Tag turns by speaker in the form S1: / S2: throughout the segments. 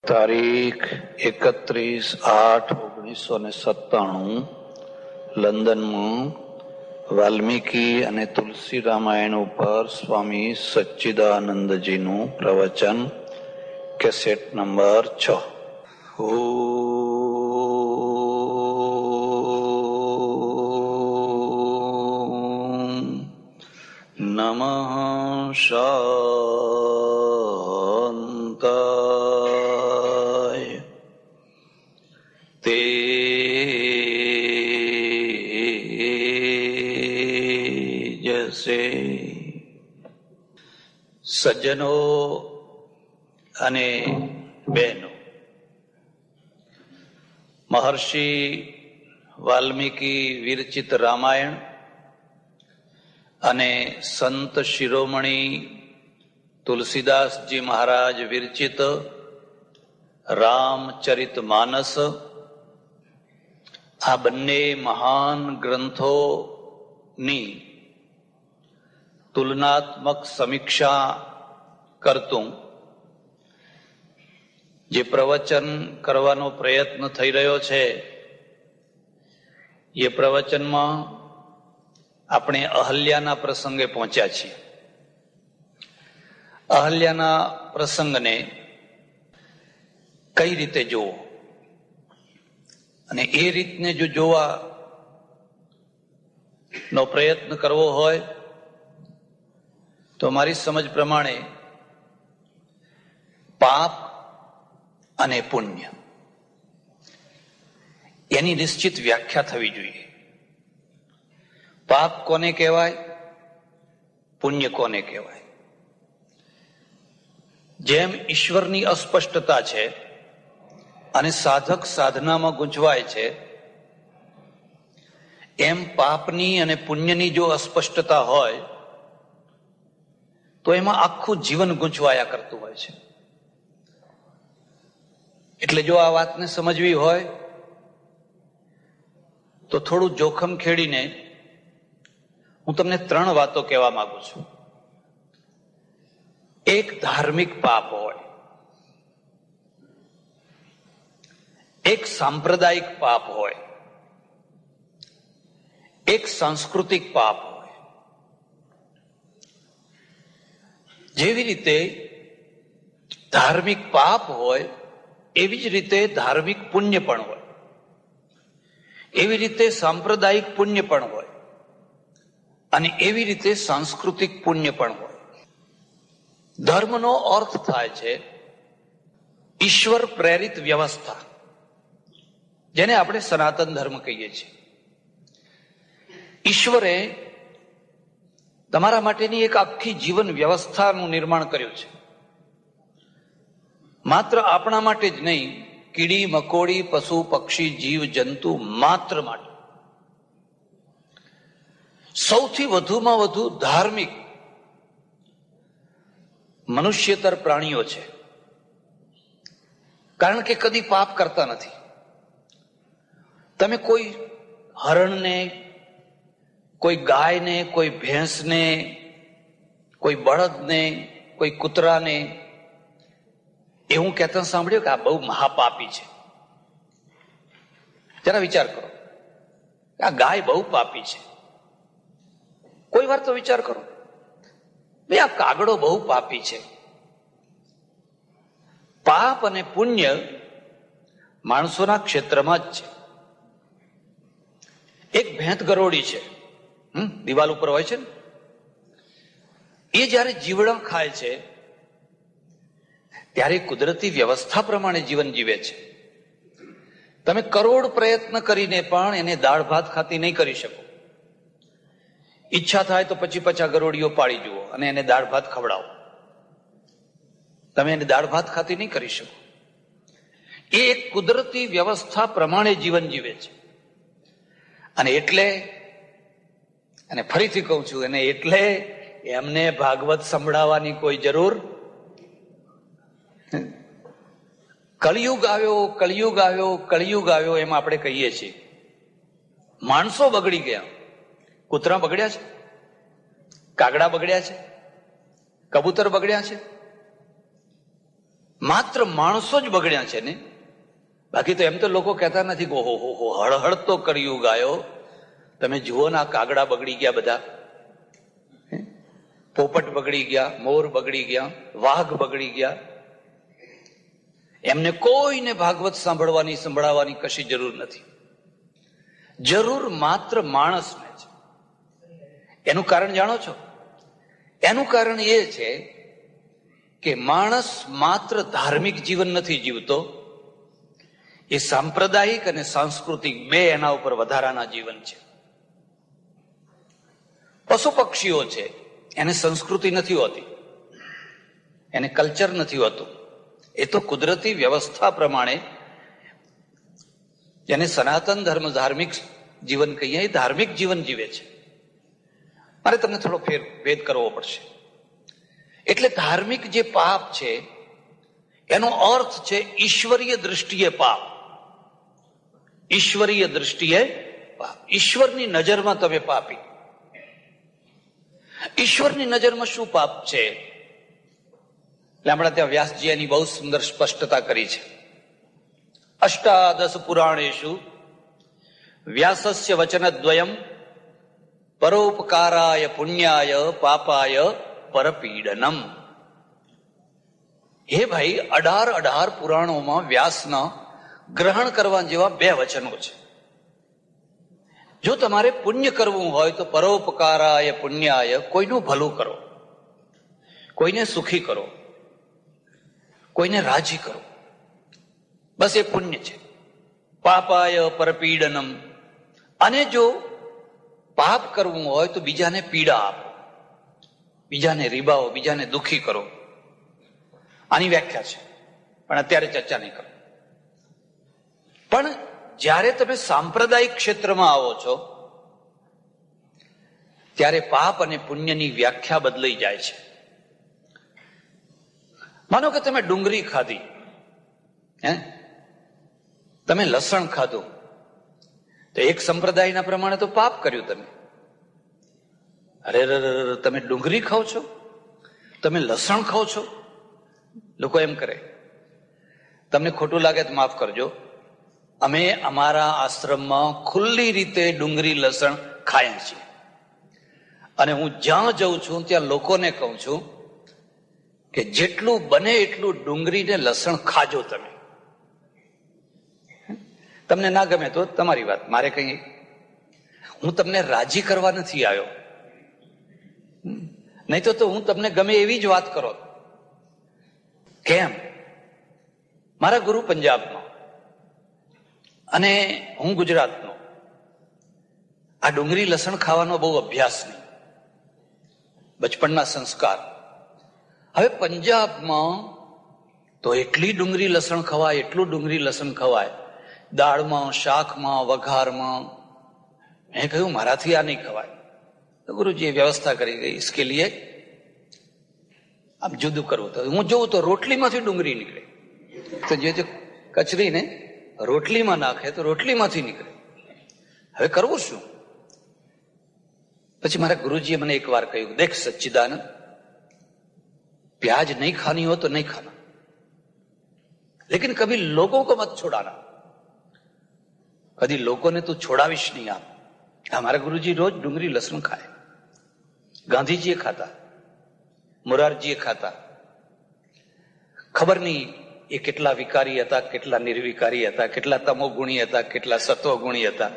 S1: તારીખ 31/8/1997 લંડનમાં વાલ્મીકી અને તુલસી રામાયણ ઉપર સ્વામી સચ્ચિદાનંદજીનું પ્રવચન, કેસેટ નંબર 6. નમઃ શાંતાય તેજસે. સજ્જનો અને બહેનો, મહર્ષિ વાલ્મીકી વિરચિત રામાયણ અને સંત શિરોમણી તુલસીદાસજી મહારાજ વિરચિત રામચરિત માનસ, આ બંને મહાન ગ્રંથોની તુલનાત્મક સમીક્ષા કરતું જે પ્રવચન કરવાનો પ્રયત્ન થઈ રહ્યો છે, એ પ્રવચનમાં આપણે અહલ્યાના પ્રસંગે પહોંચ્યા છીએ. અહલ્યાના પ્રસંગને કઈ રીતે જોવો, અને એ રીતને જો જોવાનો પ્રયત્ન કરવો હોય તો મારી સમજ પ્રમાણે પાપ અને પુણ્ય એની નિશ્ચિત વ્યાખ્યા થવી જોઈએ. પાપ કોને કહેવાય, પુણ્ય કોને કહેવાય? જેમ ઈશ્વરની અસ્પષ્ટતા છે અને સાધક સાધનામાં ગૂંચવાય છે, એમ પાપની અને પુણ્યની જો અસ્પષ્ટતા હોય તો એમાં આખું જીવન ગૂંચવાયા કરતું હોય છે. એટલે જો આ વાતને સમજવી હોય તો થોડું જોખમ ખેડીને હું તમને 3 વાતો કહેવા માંગુ છું. એક ધાર્મિક પાપ હોય, એક સાંપ્રદાયિક પાપ હોય, એક સાંસ્કૃતિક પાપ હોય. જેવી રીતે ધાર્મિક પાપ હોય એવી જ રીતે ધાર્મિક પુણ્ય પણ હોય, એવી રીતે સાંપ્રદાયિક પુણ્ય પણ હોય, અને એવી રીતે સાંસ્કૃતિક પુણ્ય પણ હોય. ધર્મનો અર્થ થાય છે ઈશ્વર પ્રેરિત વ્યવસ્થા, જેને આપણે સનાતન ધર્મ કહીએ છીએ. ઈશ્વરે તમારા માટેની એક આખી જીવન વ્યવસ્થાનું નિર્માણ કર્યું છે. માત્ર આપણા માટે જ નહીં, કીડી મકોડી પશુ પક્ષી જીવ જંતુ માત્ર માટે. સૌથી વધુમાં વધુ ધાર્મિક મનુષ્યતર પ્રાણીઓ છે, કારણ કે કદી પાપ કરતા નથી. તમે કોઈ હરણને, કોઈ ગાયને, કોઈ ભેંસને, કોઈ બળદને, કોઈ કૂતરાને એવું કહેતા સાંભળ્યું કે આ બહુ મહાપાપી છે? જરા વિચાર કરો, આ ગાય બહુ પાપી છે. કોઈ વાર તો વિચાર કરો, ભાઈ આ કાગડો બહુ પાપી છે. પાપ અને પુણ્ય માણસોના ક્ષેત્રમાં જ છે. એક ભેંત ગરોળી છે, દિવાલ ઉપર હોય છે ને, એ જયારે જીવડા ખાય છે ત્યારે કુદરતી વ્યવસ્થા પ્રમાણે જીવન જીવે છે. તમે કરોડ પ્રયત્ન કરીને પણ એને દાળ ભાત ખાતી નહીં કરી શકો. ઈચ્છા થાય તો 50 ગરોળીઓ પાડી જુઓ અને એને દાળ ભાત ખવડાવો, તમે એને દાળ ભાત ખાતી નહીં કરી શકો. એ એક કુદરતી વ્યવસ્થા પ્રમાણે જીવન જીવે છે. અને એટલે, અને ફરીથી કહું છું, અને એટલે એમને ભાગવત સંભળાવવાની કોઈ જરૂર. કળિયુગ આવ્યો, કળિયુગ આવ્યો, કળિયુગ આવ્યો એમ આપણે કહીએ છીએ. માણસો બગડી ગયા. કૂતરા બગડ્યા છે, કાગડા બગડ્યા છે, કબૂતર બગડ્યા છે, માત્ર માણસો જ બગડ્યા છે ને, બાકી તો એમ તો લોકો કહેતા નથી કે ઓહો હો હળહળ તો કર્યું ગાયો. તમે જુઓ ના, કાગડા બગડી ગયા બધા, પોપટ બગડી ગયા, મોર બગડી ગયા, વાઘ બગડી ગયા. એમને કોઈને ભાગવત સંભળાવવાની કશી જરૂર નથી. જરૂર માત્ર માણસને છે. એનું કારણ જાણો છો? એનું કારણ એ છે કે માણસ માત્ર ધાર્મિક જીવન નથી જીવતો, એ સાંપ્રદાયિક અને સાંસ્કૃતિક બે એના ઉપર વધારાના જીવન છે. પશુ પક્ષીઓ છે, એને સંસ્કૃતિ નથી હોતી, એને કલ્ચર નથી હોતું. એ તો કુદરતી વ્યવસ્થા પ્રમાણે, જેને સનાતન ધર્મ ધાર્મિક જીવન કહીએ, એ ધાર્મિક જીવન જીવે છે. મારે તમને થોડો ભેદ કરવો પડશે. એટલે ધાર્મિક જે પાપ છે એનો અર્થ છે ઈશ્વરીય દૃષ્ટિએ પાપ. ઈશ્વરીય દૃષ્ટિએ પાપ, ઈશ્વરની નજરમાં તમે પાપી. ઈશ્વરની નજરમાં શું પાપ છે? એટલે હમણાં ત્યાં વ્યાસજી એની બહુ સુંદર સ્પષ્ટતા કરી છે. અષ્ટાદશ પુરાણેષુ વ્યાસસ્ય વચનદ્વયમ પરોપકારાય પુણ્યાય પાપાય પરપીડનમ. હે ભાઈ, 18 પુરાણોમાં વ્યાસના ગ્રહણ કરવા જેવા બે વચનો છે. જો તમારે પુણ્ય કરવું હોય તો પરોપકારાય પુણ્યાય, કોઈનું ભલું કરો, કોઈને સુખી કરો, કોઈને રાજી કરો, બસ એ પુણ્ય છે. પાપાય પરપીડનમ, અને જો પાપ કરવું હોય તો બીજાને પીડા આપો, બીજાને રીબાવો, બીજાને દુઃખી કરો. આની વ્યાખ્યા છે, પણ અત્યારે ચર્ચા નહીં કરો. પણ જ્યારે તમે સાંપ્રદાયિક ક્ષેત્રમાં આવો છો ત્યારે પાપ અને પુણ્યની વ્યાખ્યા બદલાઈ જાય છે. માનો કે તમે ડુંગળી ખાધી, તમે લસણ ખાધું, તો એક સંપ્રદાયના પ્રમાણે તો પાપ કર્યું તમે. અરે તમે ડુંગળી ખાઓ છો, તમે લસણ ખાઓ છો. લોકો એમ કરે. તમને ખોટું લાગે તો માફ કરજો, અમે અમારા આશ્રમમાં ખુલ્લી રીતે ડુંગળી લસણ ખાઈએ છીએ. અને હું જ્યાં જઉં છું ત્યાં લોકોને કહું છું કે જેટલું બને એટલું ડુંગળી ને લસણ ખાજો તમે. તમને ના ગમે તો તમારી વાત, મારે કઈ, હું તમને રાજી કરવા નથી આવ્યો. નહીં તો હું તમને ગમે એવી જ વાત કરો. કેમ? મારા ગુરુ પંજાબમાં અને હું ગુજરાતનો. આ ડુંગળી લસણ ખાવાનો બહુ અભ્યાસ નહીં, બચપણના સંસ્કાર. હવે પંજાબમાં તો એટલી ડુંગળી લસણ ખવાય, એટલું ડુંગળી લસણ ખવાય, દાળમાં, શાકમાં, વઘારમાં. મેં કહ્યું મારાથી આ નહીં ખવાય. તો ગુરુજીએ વ્યવસ્થા કરી ગઈ, इसके लिए આમ જુદું કરવું. તો હું જોઉં તો રોટલીમાંથી ડુંગળી નીકળે. તો જે કચરીને રોટલીમાં નાખે તો રોટલીમાંથી નીકળે. હવે કરવું શું? પછી મારા ગુરુજીએ મને એક વાર કહ્યું, દેખ સચ્ચિદાનંદ, प्याज नहीं खानी हो तो नहीं खाना, लेकिन कभी लोगों को मत छोड़ाना. कभी लोगों ने तू छोड़ावीश नहीं. आप हमारा गुरुजी रोज डूंगरी लहसुन खाए. गांधीजी खाता, मोरारजी खाता. खबर नहीं એ કેટલા વિકારી હતા, કેટલા નિર્વિકારી હતા, કેટલા તમોગુણી હતા, કેટલા સત્વગુણી હતા.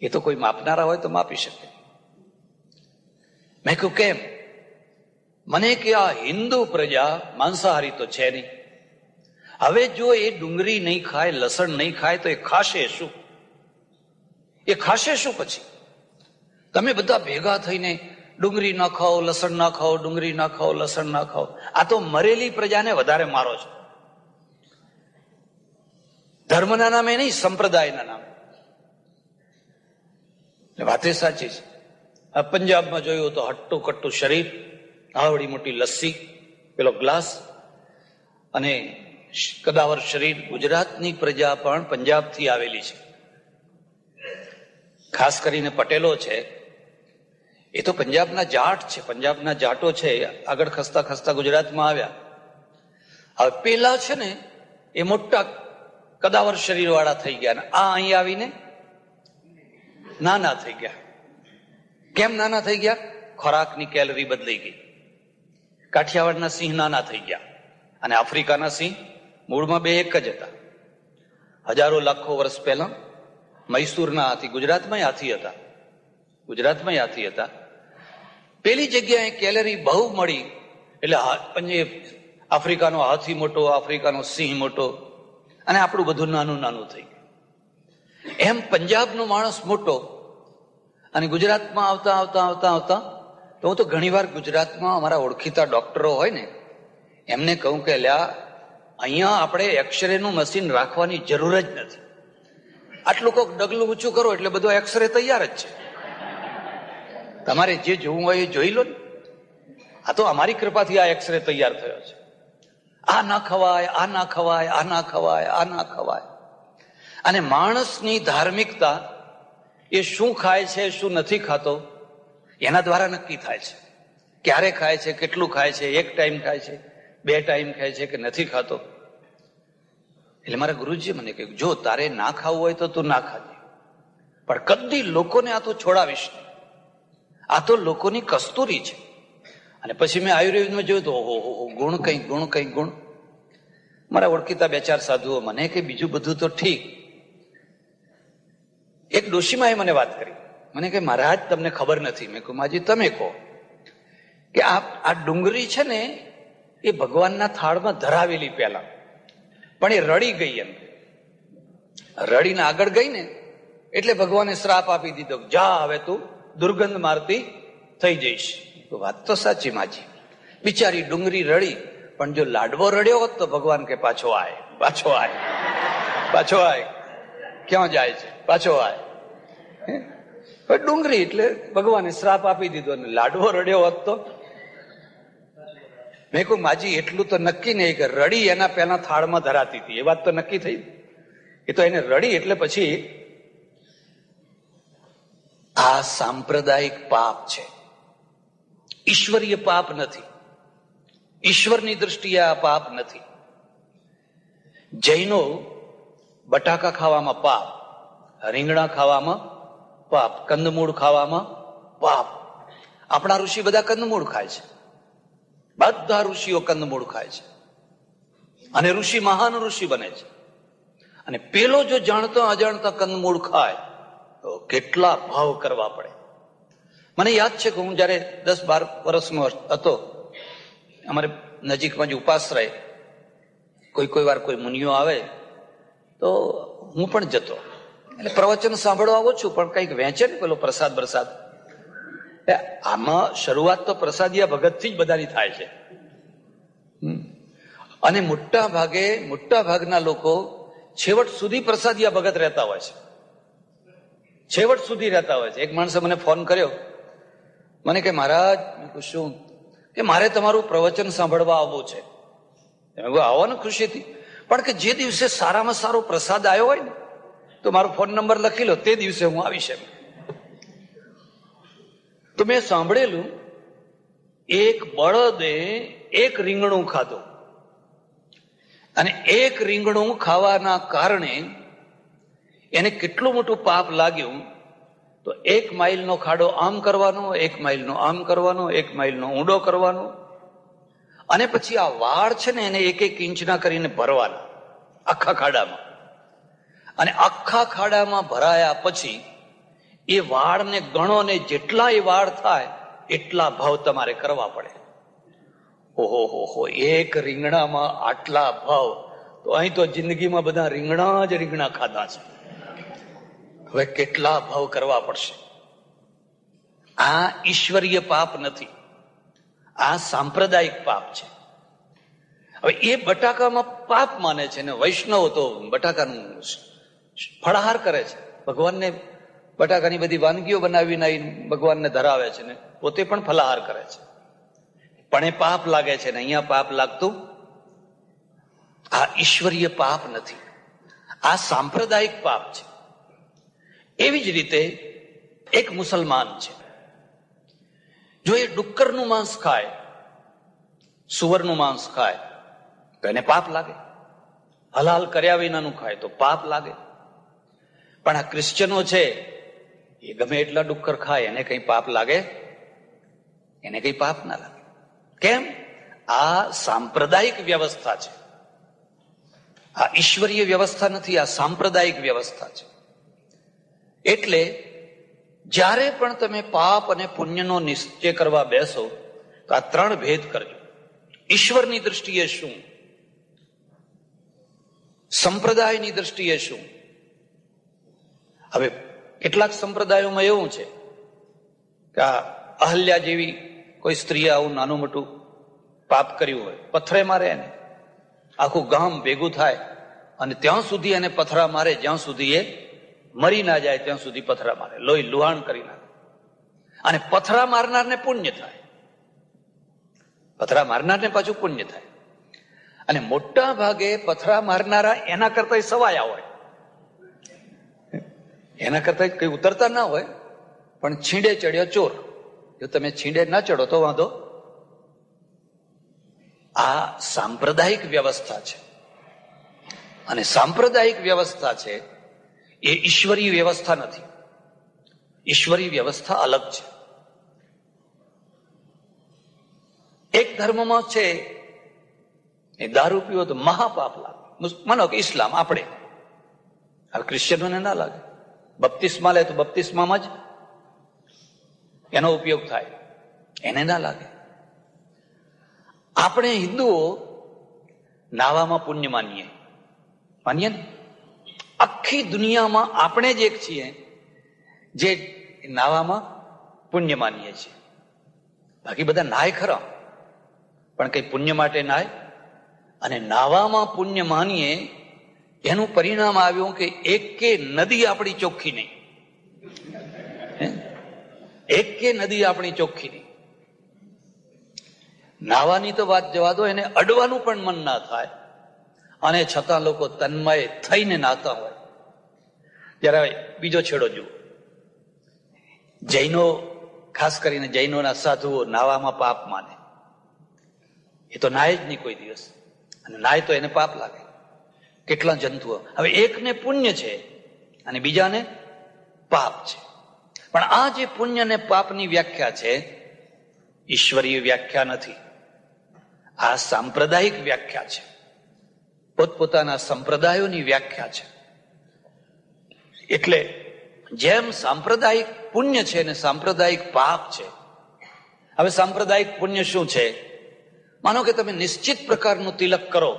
S1: એ તો કોઈ માપનારા હોય તો માપી શકે. મેં કહ્યું કેમ? મને કે આ હિન્દુ પ્રજા માંસાહારી તો છે નહીં. હવે જો એ ડુંગળી નહીં ખાય, લસણ નહીં ખાય તો એ ખાશે શું? એ ખાશે શું? પછી તમે બધા ભેગા થઈને ડુંગળી ના ખાઓ, લસણ ના ખાઓ, ડુંગળી ના ખાઓ, લસણ ના ખાઓ. આ તો મરેલી પ્રજાને વધારે મારો છો. ધર્મના નામે નહીં, સંપ્રદાયના નામે. વાતે સાચી છે. આ પંજાબમાં જોયું તો હટ્ટું કટ્ટું શરીર, આવડી મોટી લસ્સી, પેલો ગ્લાસ અને કદાવર શરીર. ગુજરાતની પ્રજા પણ પંજાબથી આવેલી છે, ખાસ કરીને પટેલો છે. એ તો પંજાબના જાટ છે, પંજાબના જાટો છે. આગળ ખસતા ખસતા ગુજરાતમાં આવ્યા. હવે પેલા છે ને એ મોટા કદાવર શરીર વાળા થઈ ગયા, ને આ અહીં આવીને નાના થઈ ગયા. કેમ નાના થઈ ગયા? ખોરાકની કેલરી બદલાઈ ગઈ. કાઠિયાવાડના સિંહ નાના થઈ ગયા અને આફ્રિકાના સિંહ મૂળમાં બે એક જ હતા. હજારો લાખો વર્ષ પહેલા મૈસૂરના હાથી, ગુજરાતમાં હાથી હતા. પેલી જગ્યાએ કેલરી બહુ મળી એટલે આફ્રિકાનો હાથી મોટો, આફ્રિકાનો સિંહ મોટો, અને આપણું બધું નાનું નાનું થઈ ગયું. એમ પંજાબનો માણસ મોટો અને ગુજરાતમાં આવતા આવતા આવતા આવતા તો હું તો ઘણીવાર ગુજરાતમાં અમારા ઓળખીતા ડોક્ટરો હોય ને એમને કહું કે લ્યા, અહીંયા આપણે એક્સરે નું મશીન રાખવાની જરૂર જ નથી. આટલું કોક ડગલું ઊંચું કરો એટલે બધો એક્સરે તૈયાર જ છે. તમારે જે જોવું હોય એ જોઈ લો ને. આ તો અમારી કૃપાથી આ એક્સરે તૈયાર થયો છે. આ ના ખવાય, આ ના ખવાય, આ ના ખવાય, આ ના ખવાય. અને માણસની ધાર્મિકતા એ શું ખાય છે, શું નથી ખાતો એના દ્વારા નક્કી થાય છે. ક્યારે ખાય છે, કેટલું ખાય છે, એક ટાઈમ ખાય છે, 2 ટાઈમ ખાય છે કે નથી ખાતો. એટલે મારા ગુરુજી મને કહ્યું, જો તારે ના ખાવું હોય તો તું ના ખાજે, પણ કદી લોકોને આ તો છોડાવીશ નહીં. આ તો લોકોની કસ્તુરી છે. અને પછી મેં આયુર્વેદમાં જોયું તો ઓહો, ગુણ કઈ ગુણ. મારા ઓળખીતા 2-4 સાધુઓ મને કે બીજું બધું તો ઠીક. એક ડોશીમાએ મને વાત કરી, મને કે મહારાજ તમને ખબર નથી. મેં કહ્યું માજી તમે કહો. કે આ ડુંગળી છે ને એ ભગવાનના થાળમાં ધરાવેલી પહેલા, પણ એ રડી ગઈ. એમ રડીને આગળ ગઈ ને એટલે ભગવાને શ્રાપ આપી દીધો, જા હવે તું દુર્ગંધ મારતી થઈ જઈશ. તો વાત તો સાચી માજી. બિચારી ડુંગળી રડી, પણ જો લાડવો રડ્યો હોત તો ભગવાન કે પાછો આય, પાછો આય, પાછો આય. ક્યાં જાય છે? પાછો આય. ડુંગળી એટલે ભગવાને શ્રાપ આપી દીધો. અને લાડવો રડ્યો હોત તો મેં કહું માજી એટલું તો નક્કી નહીં કે રડી એના પહેલા થાળમાં ધરાતી હતી, એ વાત તો નક્કી થઈ. એ તો એને રડી એટલે પછી આ સાંપ્રદાયિક પાપ છે, ઈશ્વરીય પાપ નથી. ઈશ્વરની દ્રષ્ટિએ આ પાપ નથી. જૈનો બટાકા ખાવામાં પાપ, રીંગણા ખાવામાં પાપ, કંદમૂળ ખાવામાં પાપ. આપણા ઋષિ બધા કંદમૂળ ખાય છે, બધા ઋષિઓ કંદમૂળ ખાય છે અને ઋષિ મહાન ઋષિ બને છે. અને પેલો જો જાણતા અજાણતા કંદમૂળ ખાય તો કેટલા ભાવ કરવા પડે. મને યાદ છે કે હું જયારે 10-12 વર્ષનો હતો, અમારે નજીકમાં જ ઉપાશ્રય, કોઈ વાર કોઈ મુનિઓ આવે તો હું પણ જતો. એટલે પ્રવચન સાંભળવા આવું છું, પણ કંઈક વહેંચે ને પેલો પ્રસાદ બરસાદ. આમાં શરૂઆત તો પ્રસાદિયા ભગત થી જ બધાની થાય છે. અને મોટા ભાગના લોકો છેવટ સુધી પ્રસાદિયા ભગત રહેતા હોય છે, છેવટ સુધી રહેતા હોય છે. એક માણસે મને ફોન કર્યો, મને કે મહારાજ શું કે મારે તમારું પ્રવચન સાંભળવા આવવું છે. આવો ને ખુશીથી, પણ કે જે દિવસે સારામાં સારો પ્રસાદ આવ્યો હોય ને તો મારો ફોન નંબર લખી લો, તે દિવસે હું આવીશ. એમ તો મેં સાંભળેલું, એક બળદે 1 રીંગણું ખાધું અને 1 રીંગણું ખાવાના કારણે એને કેટલું મોટું પાપ લાગ્યું. તો 1 માઇલનો ખાડો આમ કરવાનો, 1 માઇલનો આમ કરવાનો, 1 માઇલનો ઊંડો કરવાનો, અને પછી આ વાળ છે ને એને 1-1 ઇંચના કરીને ભરવાના આખા ખાડામાં. અને આખા ખાડામાં ભરાયા પછી એ વાળને ગણો ને જેટલા એ વાળ થાય એટલા ભાવ તમારે કરવા પડે. ઓહો, 1 રીંગણામાં આટલા ભાવ! તો અહીં તો જિંદગીમાં બધા રીંગણા જ રીંગણા ખાધા છે, હવે કેટલા ભાવ કરવા પડશે. આ ઈશ્વરીય પાપ નથી, આ સાંપ્રદાયિક પાપ છે. હવે એ બટાકામાં પાપ માને છે ને વૈષ્ણવ તો બટાકાનું ફળાહાર કરે છે. ભગવાનને બટાકાની બધી વાનગીઓ બનાવીને ભગવાનને ધરાવે છે ને પોતે પણ ફલાહાર કરે છે, પણ એ પાપ લાગે છે ને અહીંયા પાપ લાગતું. આ ઈશ્વરીય પાપ નથી, આ સાંપ્રદાયિક પાપ છે. એવી જ રીતે એક મુસલમાન છે, જો એ ડુક્કરનું માંસ ખાય, સુવરનું માંસ ખાય, તો એને પાપ લાગે. હલાલ કર્યા વિનાનું ખાય તો પાપ લાગે. પણ આ ક્રિશ્ચનો છે એ ગમે એટલા ડુક્કર ખાય એને કઈ પાપ લાગે? એને કઈ પાપ ના લાગે. કેમ? આ સાંપ્રદાયિક વ્યવસ્થા છે, આ ઈશ્વરીય વ્યવસ્થા નથી, આ સાંપ્રદાયિક વ્યવસ્થા છે. એટલે જ્યારે પણ તમે પાપ અને પુણ્યનો નિશ્ચય કરવા બેસો તો આ ત્રણ ભેદ કરજો. ઈશ્વરની દ્રષ્ટિએ શું, સંપ્રદાયની દ્રષ્ટિએ શું. હવે કેટલાક સંપ્રદાયોમાં એવું છે કે આ અહલ્યા જેવી કોઈ સ્ત્રીએ આવું નાનું મોટું પાપ કર્યું હોય, પથ્થરે મારે એને, આખું ગામ ભેગું થાય અને ત્યાં સુધી એને પથરા મારે જ્યાં સુધી એ મરી ના જાય ત્યાં સુધી પથરા મારે, લોહી લુહાણ કરી નાખે. અને પથરા મારનારને પુણ્ય થાય, પથરા મારનારને પાછું પુણ્ય થાય. અને મોટા ભાગે પથરા મારનારા એના કરતા સવાયા હોય, એના કરતા કઈ ઉતરતા ના હોય, પણ છીંડે ચડ્યો ચોર. જો તમે છીંડે ના ચડો તો વાંધો. આ સાંપ્રદાયિક વ્યવસ્થા છે. અને સાંપ્રદાયિક વ્યવસ્થા છે એ ઈશ્વરીય વ્યવસ્થા નથી. ઈશ્વરીય વ્યવસ્થા અલગ છે. એક ધર્મમાં છે એ દારૂ પીવો તો મહાપાપ લાગે. માનો કે ઇસ્લામ, આપણે હવે ક્રિશ્ચિયનોને ના લાગે. બપ્તિસ્મા લે તો બપ્તિસ્મામાં જ એનો ઉપયોગ થાય, એને ના લાગે. આપણે હિન્દુઓ નાવામાં પુણ્ય માનીએ ને. આખી દુનિયામાં આપણે જ એક છીએ જે નાવામાં પુણ્ય માનીએ છીએ. બાકી બધા નાય ખરા, પણ કઈ પુણ્ય માટે નાય. અને નાવામાં પુણ્ય માનીએ એનું પરિણામ આવ્યું કે એક કે નદી આપણી ચોખ્ખી નહીં, એક કે નદી આપણી ચોખ્ખી નહીં. નાવાની તો વાત જવા દો, એને અડવાનું પણ મન ના થાય. અને છતાં લોકો તન્મય થઈને નાતા હોય. જયારે બીજો છેડો જુઓ, જૈનો, ખાસ કરીને જૈનોના સાધુઓ નાવામાં પાપ માને. એ તો નાય જ નહીં કોઈ દિવસ, અને નાય તો એને પાપ લાગે. કેટલા જંતુઓ. હવે એકને પુણ્ય છે અને બીજાને પાપ છે. પણ આ જે પુણ્ય અને પાપની વ્યાખ્યા છે ઈશ્વરીય વ્યાખ્યા નથી, આ સાંપ્રદાયિક વ્યાખ્યા છે. પોતપોતાના સંપ્રદાયોની વ્યાખ્યા છે. એટલે જેમ સાંપ્રદાયિક પુણ્ય છે ને સાંપ્રદાયિક પાપ છે. હવે સાંપ્રદાયિક પુણ્ય શું છે? માનો કે તમે નિશ્ચિત પ્રકારનું તિલક કરો,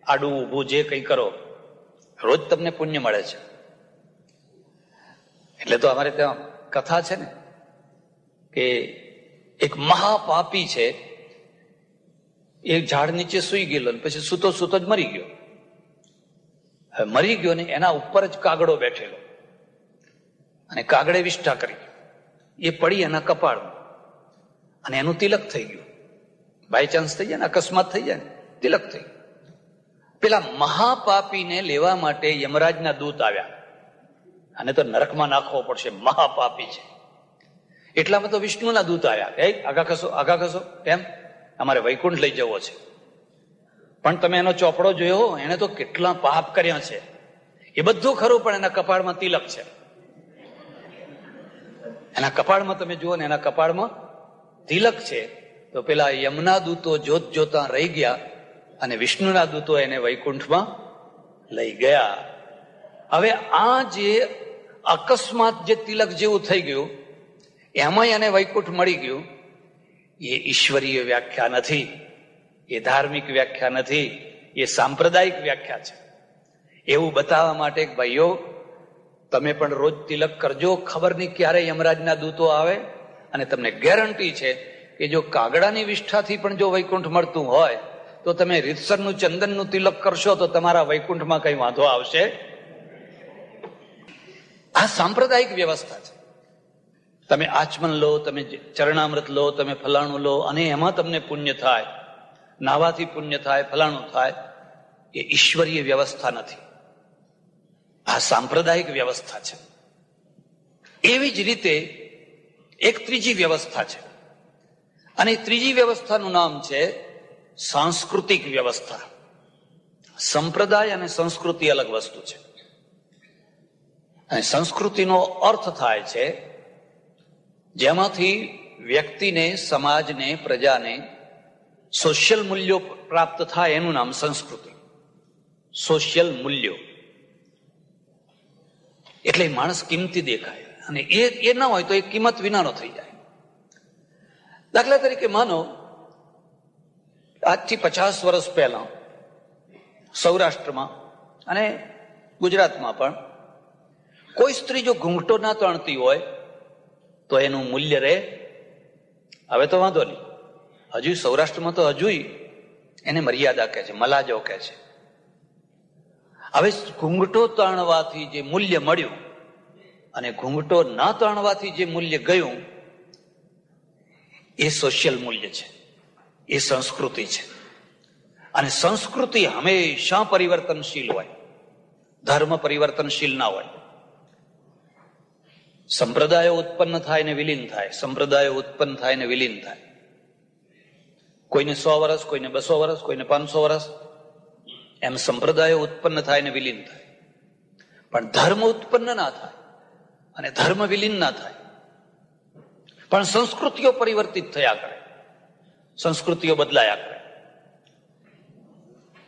S1: આડું ઊભું જે કંઈ કરો, રોજ તમને પુણ્ય મળે છે. એટલે તો અમારે ત્યાં કથા છે ને કે એક મહાપાપી છે, એક ઝાડ નીચે સૂઈ ગયેલો, પછી સૂતો સૂતો જ મરી ગયો. હવે મરી ગયો ને એના ઉપર જ કાગડો બેઠેલો, અને કાગડે વિષ્ઠા કરી, એ પડી એના કપાળમાં, અને એનું તિલક થઈ ગયું. બાય ચાન્સ થઈ જાય ને, અકસ્માત થઈ જાય ને, તિલક થઈ ગયું. પેલા મહાપાપીને લેવા માટે યમરાજના દૂત આવ્યા, અને તો નરકમાં નાખવો પડશે, મહાપાપી છે. એટલામાં તો વિષ્ણુના દૂત આવ્યા, એ આગા ખસો, આગા ખસો, કેમ? અમારે વૈકુંઠ લઈ જવો છે. પણ તમે એનો ચોપડો જોયો, એને તો કેટલા પાપ કર્યા છે. એ બધું ખરું, પણ એના કપાળમાં તિલક છે. એના કપાળમાં તમે જુઓ ને, એના કપાળમાં તિલક છે. તો પેલા યમના દૂતો જોત જોતા રહી ગયા, અને વિષ્ણુના દૂતો એને વૈકુંઠમાં લઈ ગયા. હવે આ જે અકસ્માત જે તિલક જેવું થઈ ગયું, એમાંય એને વૈકુંઠ મળી ગયું. એ ઈશ્વરીય વ્યાખ્યા નથી, એ ધાર્મિક વ્યાખ્યા નથી, એ સાંપ્રદાયિક વ્યાખ્યા છે. એવું બતાવવા માટે ભાઈઓ, તમે પણ રોજ તિલક કરજો. ખબર નહીં ક્યારે યમરાજના દૂતો આવે, અને તમને ગેરંટી છે કે જો કાગડાની વિષ્ઠાથી પણ જો વૈકુંઠ મળતું હોય તો તમે રીતસરનું ચંદનનું તિલક કરશો તો તમારા વૈકુંઠમાં કઈ વાંધો આવશે. આ સાંપ્રદાયિક વ્યવસ્થા છે. તમે આચમન લો, તમે ચરણામૃત લો, તમે ફલાણું લો, અને એમાં તમને પુણ્ય થાય, નાવાથી પુણ્ય થાય, ફલાણું થાય. એ ઈશ્વરીય વ્યવસ્થા નથી, આ સાંપ્રદાયિક વ્યવસ્થા છે. એવી જ રીતે એક ત્રીજી વ્યવસ્થા છે, અને ત્રીજી વ્યવસ્થાનું નામ છે સાંસ્કૃતિક વ્યવસ્થા. સંપ્રદાય અને સંસ્કૃતિ અલગ વસ્તુ છે. અને સંસ્કૃતિનો અર્થ થાય છે જેમાંથી વ્યક્તિને, સમાજને, પ્રજાને સોશિયલ મૂલ્યો પ્રાપ્ત થાય એનું નામ સંસ્કૃતિ. સોશિયલ મૂલ્યો એટલે માણસ કિંમતી દેખાય, અને એ ના હોય તો એ કિંમત વિનાનો થઈ જાય. દાખલા તરીકે માનો આજથી 50 વર્ષ પહેલા સૌરાષ્ટ્રમાં અને ગુજરાતમાં પણ કોઈ સ્ત્રી જો ઘૂંઘટો ના તાણતી હોય તો એનું મૂલ્ય રહે? હવે તો વાંધો નહીં, હજુ સૌરાષ્ટ્રમાં તો હજુ એને મર્યાદા કહે છે, મલાજો કહે છે. હવે ઘૂંઘટો તાણવાથી જે મૂલ્ય મળ્યું અને ઘૂંઘટો ના તાણવાથી જે મૂલ્ય ગયું એ સોશિયલ મૂલ્ય છે, એ સંસ્કૃતિ છે. અને સંસ્કૃતિ હંમેશા પરિવર્તનશીલ હોય, ધર્મ પરિવર્તનશીલ ના હોય. સંપ્રદાયો ઉત્પન્ન થાય ને વિલીન થાય, સંપ્રદાયો ઉત્પન્ન થાય ને વિલીન થાય. કોઈને 100 વર્ષ, કોઈને 200 વર્ષ, કોઈને 500 વર્ષ, એમ સંપ્રદાયો ઉત્પન્ન થાય ને વિલીન થાય. પણ ધર્મ ઉત્પન્ન ના થાય અને ધર્મ વિલીન ના થાય. પણ સંસ્કૃતિઓ પરિવર્તિત થયા કરે, સંસ્કૃતિઓ બદલાયા કરે.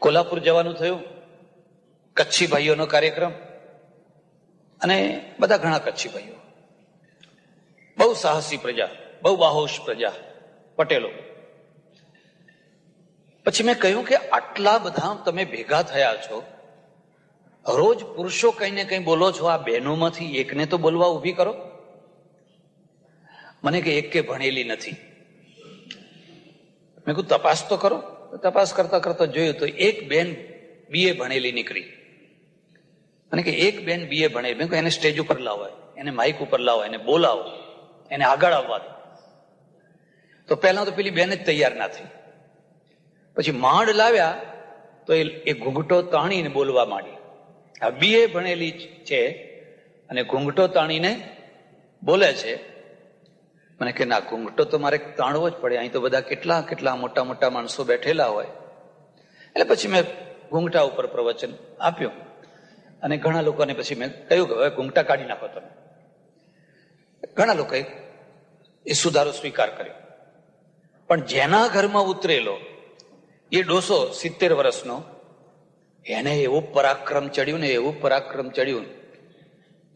S1: કોલ્હાપુર જવાનું થયું, કચ્છી ભાઈઓનો કાર્યક્રમ, અને બધા ઘણા કચ્છી ભાઈઓ, બહુ સાહસી પ્રજા, બહુ બાહોશ પ્રજા, પટેલો. પછી મેં કહ્યું કે આટલા બધા તમે ભેગા થયા છો, રોજ પુરુષો કઈ ને કઈ બોલો છો, આ બહેનોમાંથી એકને તો બોલવા ઊભી કરો. મને કે એક કે ભણેલી નથી. મેં કહ્યું તપાસ તો કરો. તપાસ કરતા કરતા જોયું તો એક બેન BA ભણેલી નીકળી. મને કે એક બેન BA ભણેલી. મેં કહ્યું એને સ્ટેજ ઉપર લાવો, એને માઇક ઉપર લાવો, એને બોલાવો, એને આગળ આવવા દો. તો પહેલા તો પેલી બેન જ તૈયાર ના થઈ. પછી માંડ લાવ્યા તો એ ઘૂંઘટો તાણીને બોલવા માંડી. આ BA ભણેલી છે અને ઘૂંઘટો તાણીને બોલે છે. મને કે ના, ઘૂંઘટો તો મારે તાણવો જ પડે, અહીં તો બધા કેટલા કેટલા મોટા મોટા માણસો બેઠેલા હોય. એટલે પછી મેં ઘૂંઘટા ઉપર પ્રવચન આપ્યું અને ઘણા લોકોને પછી મેં કહ્યું કે હવે ઘૂંઘટા કાઢી નાખો તમે. ઘણા લોકોએ એ સુધારો સ્વીકાર કર્યો. પણ જેના ઘરમાં ઉતરેલો એ ડોસો 70 વર્ષનો, એને એવું પરાક્રમ ચડ્યું ને, એવું પરાક્રમ ચડ્યું.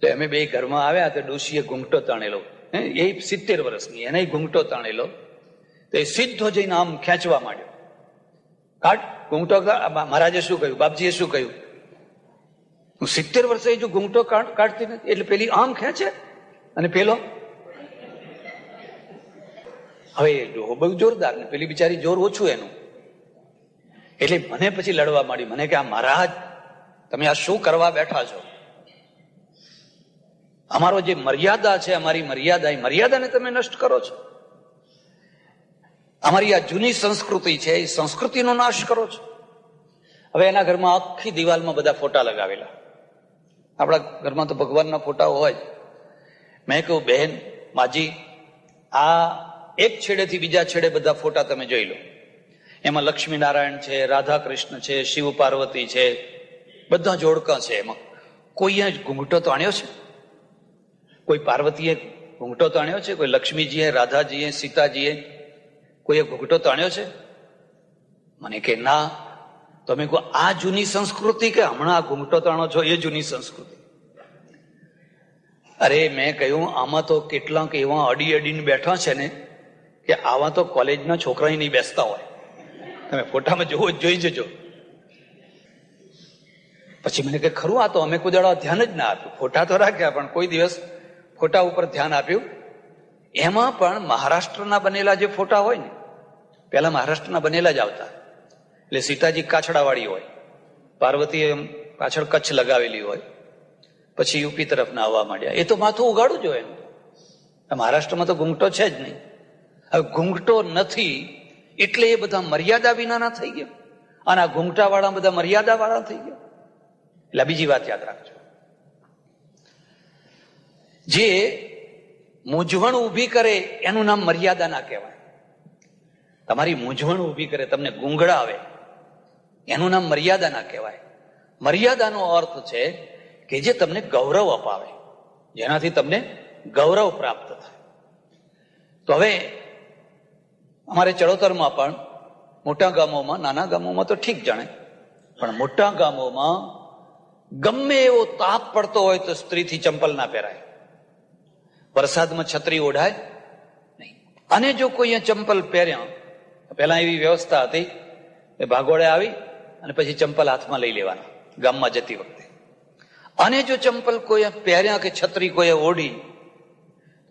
S1: તો અમે બે ઘરમાં આવ્યા તો ડોશીએ ઘૂંઘટો તાણેલો, એ 70 વર્ષની, એને ઘૂંઘટો તાણેલો. તો એ સીધો જઈને આમ ખેંચવા માંડ્યો. કાઢ ઘૂંઘટો. મહારાજે શું કહ્યું, બાપજીએ શું કહ્યું? હું 70 વર્ષે જો ઘૂંઘટો કાઢતી નથી. એટલે પેલી આમ ખેંચે અને પેલો હવે બહુ જોરદાર ને પેલી બિચારી જોર ઓછું એનું. એટલે મને પછી લડવા માંડી. મને કે આ મહારાજ તમે આ શું કરવા બેઠા છો? અમારો જે મર્યાદા છે, અમારી મર્યાદા, એ મર્યાદાને તમે નષ્ટ કરો છો. અમારી આ જૂની સંસ્કૃતિ છે, એ સંસ્કૃતિનો નાશ કરો છો. હવે એના ઘરમાં આખી દિવાલમાં બધા ફોટા લગાવેલા. આપણા ઘરમાં તો ભગવાનના ફોટાઓ હોય. મેં કહ્યું બહેન માજી, આ એક છેડેથી બીજા છેડે બધા ફોટા તમે જોઈ લો. એમાં લક્ષ્મીનારાયણ છે, રાધા કૃષ્ણ છે, શિવ પાર્વતી છે, બધા જોડકા છે. એમાં કોઈએ ઘૂંઘટો તાણ્યો છે? કોઈ પાર્વતીએ ઘૂંઘટો તાણ્યો છે? કોઈ લક્ષ્મીજીએ, રાધાજીએ, સીતાજીએ કોઈએ ઘૂંઘટો તાણ્યો છે? મને કે ના. તમે કહો આ જૂની સંસ્કૃતિ કે હમણાં આ ઘૂંઘટો તાણો છો એ જૂની સંસ્કૃતિ? અરે મેં કહ્યું આમાં તો કેટલાક એવા અડીને બેઠા છે ને કે આવા તો કોલેજના છોકરા નહીં બેસતા હોય. તમે ફોટામાં જોવો જોઈ જજો. પછી મને કે ખરું, આ તો અમે કોઈ દાડો ધ્યાન જ ના આપ્યું. ફોટા તો રાખ્યા પણ કોઈ દિવસ ફોટા ઉપર ધ્યાન આપ્યું? એમાં પણ મહારાષ્ટ્રના બનેલા જે ફોટા હોય ને, પેલા મહારાષ્ટ્રના બનેલા જ આવતા. એટલે સીતાજી કાછડાવાળી હોય, પાર્વતીએ પાછળ કચ્છ લગાવેલી હોય, પછી યુપી તરફના આવવા માંડ્યા. એ તો માથું ઉગાડું જ હોય એનું. મહારાષ્ટ્રમાં તો ઘૂંઘટો છે જ નહીં. હવે ઘૂંઘટો નથી એટલે એ બધા મર્યાદા વિનાના થઈ ગયા, અને આ ઘૂંઘટા વાળા બધા મર્યાદા વાળા થઈ ગયા. એટલે બીજી વાત યાદ રાખજો, જે મૂંઝવણ ઊભી કરે એનું નામ મર્યાદા ના કહેવાય. તમારી મૂંઝવણ ઊભી કરે, તમને ગુંગળાવે, એનું નામ મર્યાદા ના કહેવાય. મર્યાદાનો અર્થ છે કે જે તમને ગૌરવ અપાવે, જેનાથી તમને ગૌરવ પ્રાપ્ત થાય. તો હવે અમારે ચડોતરમાં પણ મોટા ગામોમાં, નાના ગામોમાં તો ઠીક જાણે, પણ મોટા ગામોમાં ગમે એવો તાપ પડતો હોય તો સ્ત્રીથી ચંપલ ના પહેરાય, વરસાદમાં છત્રી ઓઢાય નહીં. અને જો કોઈ ચંપલ પહેર્યા, પહેલા એવી વ્યવસ્થા હતી કે ભાગોળે આવી અને પછી ચંપલ હાથમાં લઈ લેવાના ગામમાં જતી વખતે. અને જો ચંપલ કોઈ પહેર્યા કે છત્રી કોઈ ઓઢી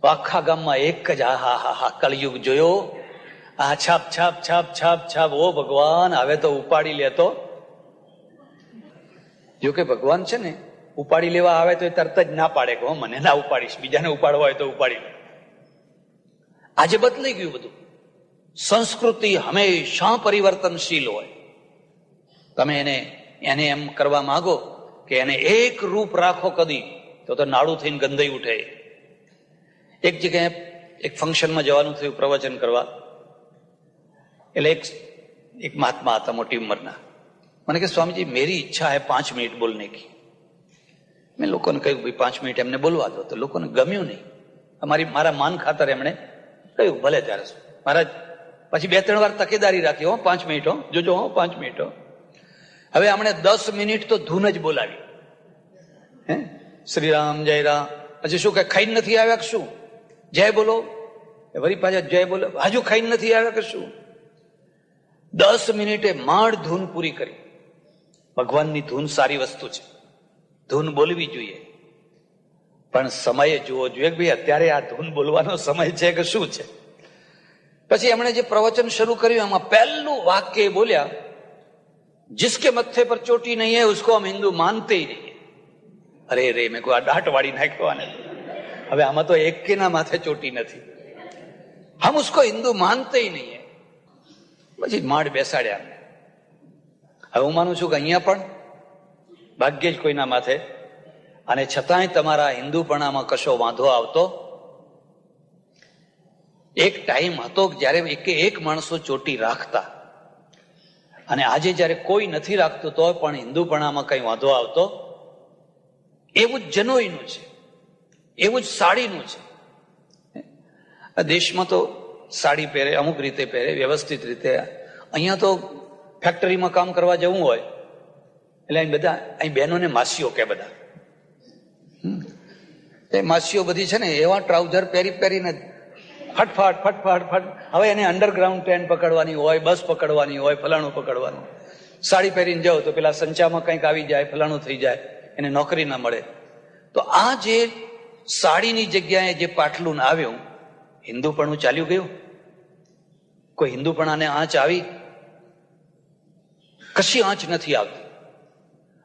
S1: તો આખા ગામમાં એક જ હા કળિયુગ જોયો, આ છાપ છાપ છાપ છાપ છાપ, ઓ ભગવાન હવે તો ઉપાડી લેતો. જો કે ભગવાન છે ને ઉપાડી લેવા આવે તો એ તરત જ ના પાડે કે મને ના ઉપાડીશ, બીજાને ઉપાડવા હોય તો ઉપાડી લે. આજે બદલાઈ ગયું બધું. સંસ્કૃતિ હંમેશા પરિવર્તનશીલ હોય. તમે એને એમ કરવા માંગો કે એને એક રૂપ રાખો કદી, તો નાડું થઈને ગંધાઈ ઉઠે. એક જગ્યાએ એક ફંક્શનમાં જવાનું થયું પ્રવચન કરવા, એટલે એક મહાત્મા હતા મોટી ઉંમરના. મને કે સ્વામીજી મેરી ઈચ્છા હૈ 5 મિનિટ બોલને કી. મેં લોકોને કહ્યું ભાઈ 5 મિનિટ એમને બોલવા દો. તો લોકોને ગમ્યું નહીં. મારા માન ખાતર એમણે કહ્યું ભલે ત્યારે શું મહારાજ. પછી 2-3 વાર તકેદારી રાખી, 5 મિનિટ જોજો, 5 મિનિટ. હવે હમણે 10 મિનિટ તો ધૂન જ બોલાવી. હે શ્રી રામ જય રામ. પછી શું કે ખાઈને નથી આવ્યા કે શું? જય બોલો. વળી પાછા જય બોલો. હજુ ખાઈને નથી આવ્યા કે શું? 10 મિનિટે માંડ ધૂન પૂરી કરી. ભગવાનની ધૂન સારી વસ્તુ છે, ધૂન બોલવી જોઈએ, પણ સમયે જોવો જોઈએ કે ભાઈ અત્યારે આ ધૂન બોલવાનો સમય છે કે શું છે. પછી એમણે જે પ્રવચન શરૂ કર્યું એમાં પહેલું વાક્ય બોલ્યા, जिसके मत्थे पर चोटी नहीं है उसको हम हिंदू मानते ही नहीं है. અરે રે, મેં કોઈ આ દાટ વાળી નાખ્યો આને. હવે આમાં તો એક કે ના માથે ચોટી નથી, હમ ઉસકો હિન્દુ માનતે ही नहीं है. પછી માંડ બેસાડ્યા. હવે હું માનું છું કે અહીંયા પણ ભાગ્યે જ કોઈના માથે, અને છતાંય તમારા હિન્દુપણામાં કશો વાંધો આવતો. એક ટાઈમ હતો જયારે એક માણસો ચોટી રાખતા, અને આજે જયારે કોઈ નથી રાખતું તો પણ હિન્દુપણામાં કઈ વાંધો આવતો. એવું જ જનોઈનું છે, એવું જ સાડીનું છે. દેશમાં તો સાડી પહેરે, અમુક રીતે પહેરે, વ્યવસ્થિત રીતે. અહીંયા તો ફેક્ટરીમાં કામ કરવા જવું હોય એટલે અહીં બધા, અહીં બહેનોને માસીઓ કે બધા, એ માસીઓ બધી છે ને એવા ટ્રાઉઝર પહેરીને ફટફટ ફટફટ ફટ. હવે એને અંડરગ્રાઉન્ડ ટ્રેન પકડવાની હોય, બસ પકડવાની હોય, ફલાણું પકડવાનું. સાડી પહેરીને જાઓ તો પેલા સંચામાં કંઈક આવી જાય, ફલાણું થઈ જાય, એને નોકરી ના મળે. તો આ જે સાડીની જગ્યાએ જે પાટલું આવ્યું, હિન્દુપણું ચાલ્યું ગયું? કોઈ હિન્દુપણાને આંચ આવી? કશી આંચ નથી આવતી.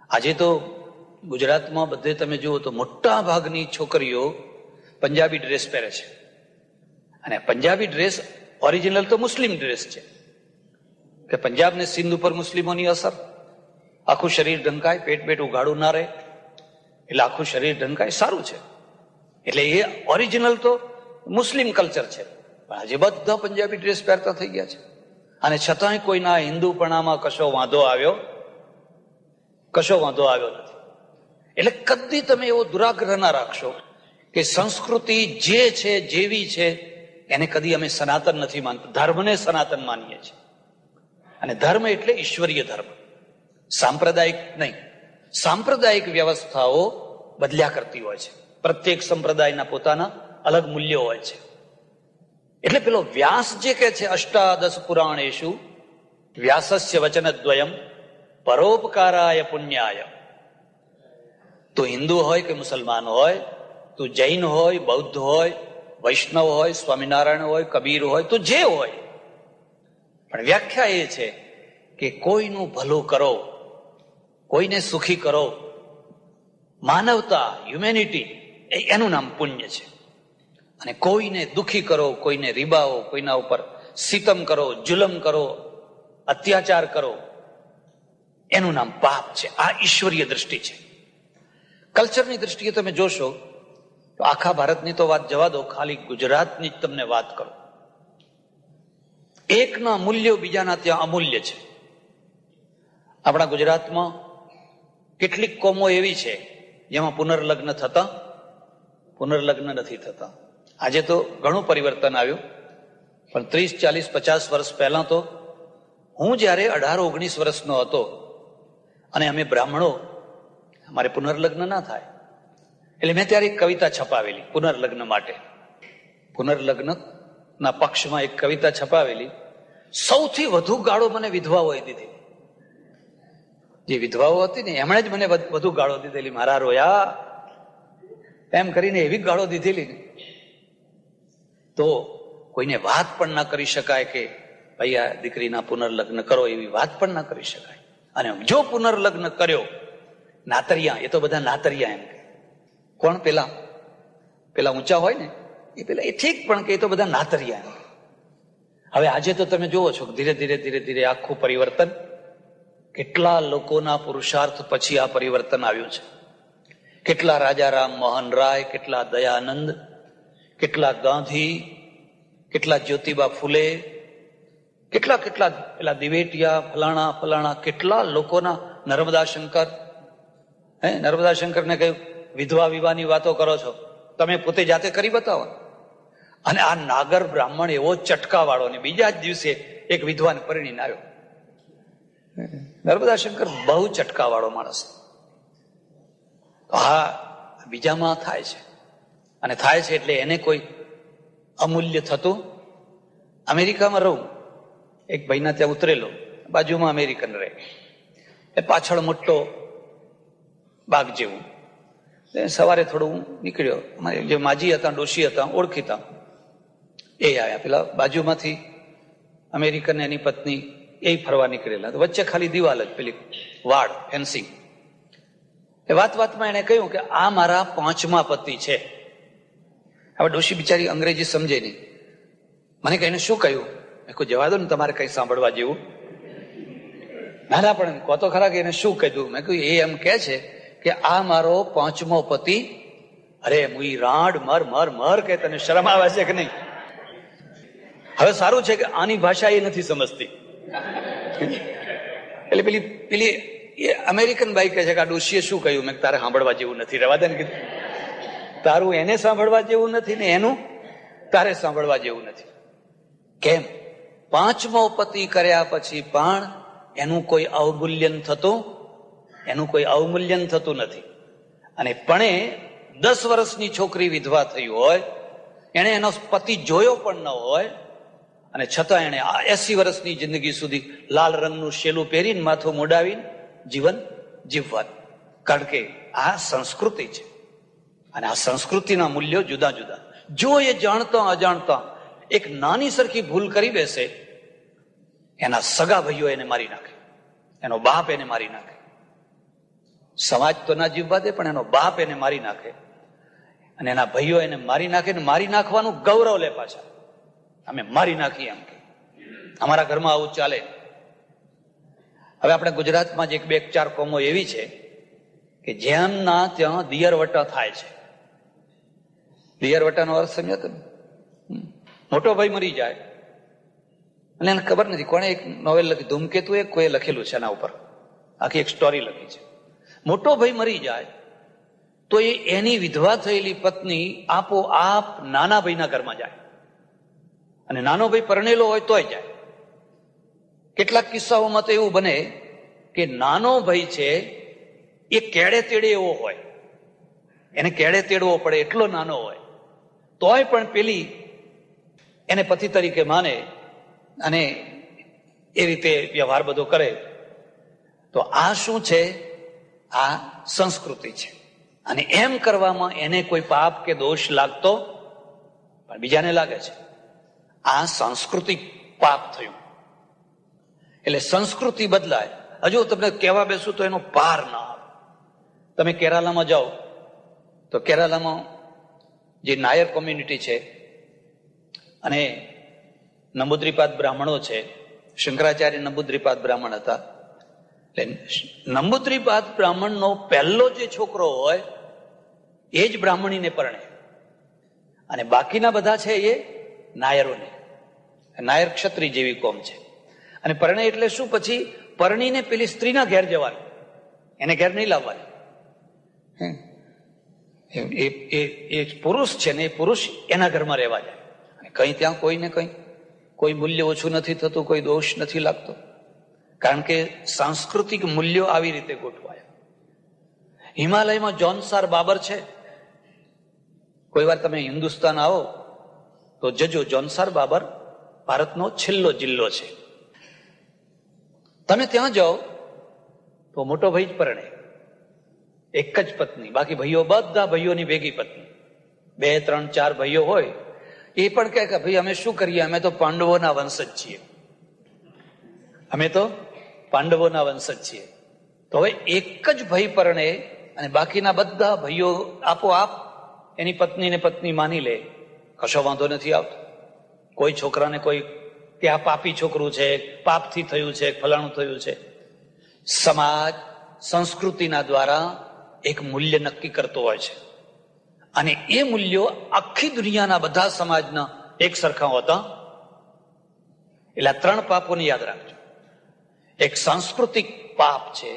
S1: આજે તો ગુજરાતમાં બધે તમે જુઓ તો મોટા ભાગની છોકરીઓ પંજાબી ડ્રેસ પહેરે છે, અને પંજાબી ડ્રેસ ઓરિજિનલ તો મુસ્લિમ ડ્રેસ છે, કે પંજાબ ને સિંધ ઉપર મુસ્લિમોની અસર. આખું શરીર ઢંકાય, પેટ ઉઘાડું ના રહે, એટલે આખું શરીર ઢંકાય, સારું છે. એટલે એ ઓરિજિનલ તો મુસ્લિમ કલ્ચર છે. પણ આજે બધા પંજાબી ડ્રેસ પહેરતા થઈ ગયા છે, અને છતાંય કોઈના હિન્દુપણામાં કશો વાંધો આવ્યો નથી. એટલે કદી તમે એવો દુરાગ્રહ ના રાખશો કે સંસ્કૃતિ જે છે, જેવી છે, એને કદી અમે સનાતન નથી માનતા. ધર્મને સનાતન માનીએ છીએ, અને ધર્મ એટલે ઈશ્વરીય ધર્મ, સાંપ્રદાયિક નહીં. સાંપ્રદાયિક વ્યવસ્થાઓ બદલ્યા કરતી હોય છે, પ્રત્યેક સંપ્રદાયના પોતાના અલગ મૂલ્યો હોય છે. એટલે પેલો વ્યાસ જે કે છે, 18 પુરાણેશુ વ્યાસસ્ય વચનદ્વયમ પરોપકારાય પુણ્યાય. તું હિન્દુ હોય કે મુસલમાન હોય, તું જૈન હોય, બૌદ્ધ હોય, વૈષ્ણવ હોય, સ્વામિનારાયણ હોય, કબીર હોય, તું જે હોય, પણ વ્યાખ્યા એ છે કે કોઈનું ભલું કરો, કોઈને સુખી કરો. માનવતા, હ્યુમેનિટી, એનું નામ પુણ્ય છે. અને કોઈને દુખી કરો, કોઈને રીબાવો, કોઈના ઉપર સિતમ કરો, જુલમ કરો, અત્યાચાર કરો, એનું નામ પાપ છે. આ ઈશ્વરીય દ્રષ્ટિ છે. કલ્ચરની દ્રષ્ટિએ તમે જોશો તો આખા ભારતની તો વાત જવા દો, ખાલી ગુજરાતની જ તમને વાત કરો. એકના મૂલ્યો બીજાના ત્યાં અમૂલ્ય છે. આપણા ગુજરાતમાં કેટલીક કોમો એવી છે જેમાં પુનર્લગ્ન નથી થતા. આજે તો ઘણું પરિવર્તન આવ્યું, પણ 30, 40, 50 વર્ષ પહેલા તો હું જયારે 18, 19 વર્ષનો હતો અને અમે બ્રાહ્મણો, અમારે પુનર્લગ્ન ના થાય. એટલે મેં ત્યારે એક કવિતા છપાવેલી પુનર્લગ્ન માટે. પુનર્લગ્ન ના પક્ષમાં એક કવિતા છપાવેલી. સૌથી વધુ ગાળો મને વિધવાઓએ દીધી. જે વિધવાઓ હતી ને એમણે જ મને વધુ ગાળો દીધેલી. મારા રોયા એમ કરીને એવી ગાળો દીધેલી ને, તો કોઈને વાત પણ ના કરી શકાય કે ભાઈ આ દીકરીના પુનર્લગ્ન કરો, એવી વાત પણ ના કરી શકાય. અને જો પુનર્લગ્ન કર્યો, નાતરિયા, એ તો બધા નાતરિયા એમ કે. કોણ? પેલા ઊંચા હોય ને એ પેલા એ ઠીક, પણ કે એ તો બધા નાતરિયા એમ. હવે આજે તો તમે જુઓ છો ધીરે ધીરે આખું પરિવર્તન, કેટલા લોકોના પુરુષાર્થ પછી આ પરિવર્તન આવ્યું છે. કેટલા રાજારામ મોહન રાય, કેટલા દયાનંદ, કેટલા ગાંધી, કેટલા જ્યોતિબા ફૂલે, કેટલા પેલા દિવેટિયા, ફલાણા કેટલા લોકોના, નર્મદા શંકરને કહ્યું વિધવા વિવાહની વાતો કરો છો, તમે પોતે જાતે કરી બતાવો. અને આ નાગર બ્રાહ્મણ એવો ચટકા વાળો ને બીજા જ દિવસે એક વિધવાને પરિણીને આવ્યો. નર્મદા શંકર બહુ ચટકા વાળો માણસ. હા, બીજામાં થાય છે, અને થાય છે એટલે એને કોઈ અમૂલ્ય થતું. અમેરિકામાં રહું, એક ભાઈના ત્યાં ઉતરેલો, બાજુમાં અમેરિકન રહે, એ પાછળ મોટો બાગ જેવું. સવારે થોડું નીકળ્યો, જે માજી હતા, ડોશી હતા, ઓળખીતા, એ આવ્યા. પેલા બાજુમાંથી અમેરિકન એની પત્ની એ ફરવા નીકળેલા. વચ્ચે ખાલી દિવાલ જ, પેલી વાડ, ફેન્સિંગ. એ વાતમાં એને કહ્યું કે આ મારા 5મા પતિ છે. હવે ડોશી બિચારી અંગ્રેજી સમજે નહીં. મને કહીને શું કહ્યું? મેં કોઈ જવા દો ને, તમારે કઈ સાંભળવા જેવું ના, પણ કહો તો ખરા કે એને શું કહ્યું. મેં કહ્યું એ એમ કે છે કે આ મારો 5મો પતિ. અરે મુઈ રાડ મર કે તને શરમ આવે છે કે નહીં? હવે સારું છે કે આની ભાષા એ નથી સમજતી. એટલે પેલી એ અમેરિકન બાઈ કહે છે કે આ ડોશીએ શું કહ્યું? મેં તારે સાંભળવા જેવું નથી, રહેવા દે ને. કીધું તારું એને સાંભળવા જેવું નથી ને એનું તારે સાંભળવા જેવું નથી. કેમ? 5મો પતિ કર્યા પછી પણ એનું કોઈ અવમૂલ્યન થતું નથી. અને પણ 10 વર્ષની છોકરી વિધવા થઈ હોય, એને એનો પતિ જોયો પણ ન હોય, અને છતાં એને 80 વર્ષની જિંદગી સુધી લાલ રંગનું શેલું પહેરીને માથું મોડાવીને જીવન જીવવાનું. કારણ કે આ સંસ્કૃતિ છે, અને આ સંસ્કૃતિના મૂલ્યો જુદા જુદા. જો એ જાણતા અજાણતા એક નાની સરખી ભૂલ કરી બેસે, એના સગા ભાઈઓ એને મારી નાખે, એનો બાપ એને મારી નાખે. સમાજ તો ના જીવવા દે, પણ એનો બાપ એને મારી નાખે, અને એના ભાઈઓ એને મારી નાખે. ને મારી નાખવાનું ગૌરવ લે પાછા, અમે મારી નાખીએ એમ કે. અમારા ઘરમાં આવું ચાલે. હવે આપણે ગુજરાતમાં જ 1, 2, 4 કોમો એવી છે કે જેમના ત્યાં દિયરવટા થાય છે. દિયરવટાનો અર્થ સમજો તમે? મોટો ભાઈ મરી જાય અને એને ખબર નથી, કોણે એક નોવેલ લખી, ધૂમકેતુ એક કોઈએ લખેલું છે એના ઉપર, આખી એક સ્ટોરી લખી છે. મોટો ભાઈ મરી જાય તો એની વિધવા થયેલી પત્ની આપોઆપ નાના ભાઈના ઘરમાં જાય, અને નાનો ભાઈ પરણેલો હોય તોય જાય. કેટલાક કિસ્સાઓમાં તો એવું બને કે નાનો ભાઈ છે એ કેડે તેડે એવો હોય, એને કેડે તેડવો પડે એટલો નાનો હોય, તોય પણ પેલી એને પતિ તરીકે માને અને એ રીતે વ્યવહાર બધો કરે. તો આ શું છે? આ સંસ્કૃતિ છે. અને એમ કરવામાં એને કોઈ પાપ કે દોષ લાગતો પણ બીજાને લાગે છે. આ સાંસ્કૃતિક પાપ થયું. એટલે સંસ્કૃતિ બદલાય. હજુ તમને કહેવા બેસું તો એનો પાર ના આવે. તમે કેરાલામાં જાઓ તો કેરાલામાં જે નાયર કોમ્યુનિટી છે અને નંબુદ્રીપાદ બ્રાહ્મણો છે, શંકરાચાર્ય નંબુદ્રીપાદ બ્રાહ્મણ હતા. એટલે નંબુદ્રીપાદ બ્રાહ્મણનો પહેલો જે છોકરો હોય એ જ બ્રાહ્મણીને પરણે, અને બાકીના બધા છે એ નાયરોને. નાયર ક્ષત્રિય જેવી કોમ છે. અને પરણે એટલે શું? પછી પરણીને પેલી સ્ત્રીના ઘેર જવાનું, એને ઘેર નહીં લાવવાની. એ પુરુષ છે ને, એ પુરુષ એના ઘરમાં રહેવા જાય. કઈ ત્યાં કોઈને કોઈ મૂલ્ય ઓછું નથી થતું, કોઈ દોષ નથી લાગતો, કારણ કે સાંસ્કૃતિક મૂલ્યો આવી રીતે ગોઠવાયા. હિમાલયમાં જોન્સાર બાબર છે. કોઈ વાર તમે હિન્દુસ્તાન આવો તો જજો. જોન્સાર બાબર ભારતનો છેલ્લો જિલ્લો છે. તમે ત્યાં જાઓ તો મોટો ભાઈ જ પરણે, એક જ પત્ની, બાકી ભાઈઓ બધા ભાઈઓની ભેગી પત્ની. 2, 3, 4 ભાઈઓ હોય, એ પણ કહે કે ભાઈ અમે શું કરીએ, અમે તો પાંડવોના વંશજ છીએ, અમે તો પાંડવોના વંશજ છીએ. તો હવે એક જ ભાઈ પરણે અને બાકીના બધા ભાઈઓ આપોઆપ એની પત્નીને પત્ની માની લે, કશો વાંધો નથી આવતો. કોઈ છોકરાને કોઈ કે આ પાપી છોકરું છે, પાપથી થયું છે, ફલાણું થયું છે. સમાજ સંસ્કૃતિના દ્વારા એક મૂલ્ય નક્કી કરતો હોય છે, અને એ મૂલ્યો આખી દુનિયાના બધા સમાજના એક સરખા હોતા. એટલે 3 પાપોને યાદ રાખજો. એક સાંસ્કૃતિક પાપ છે,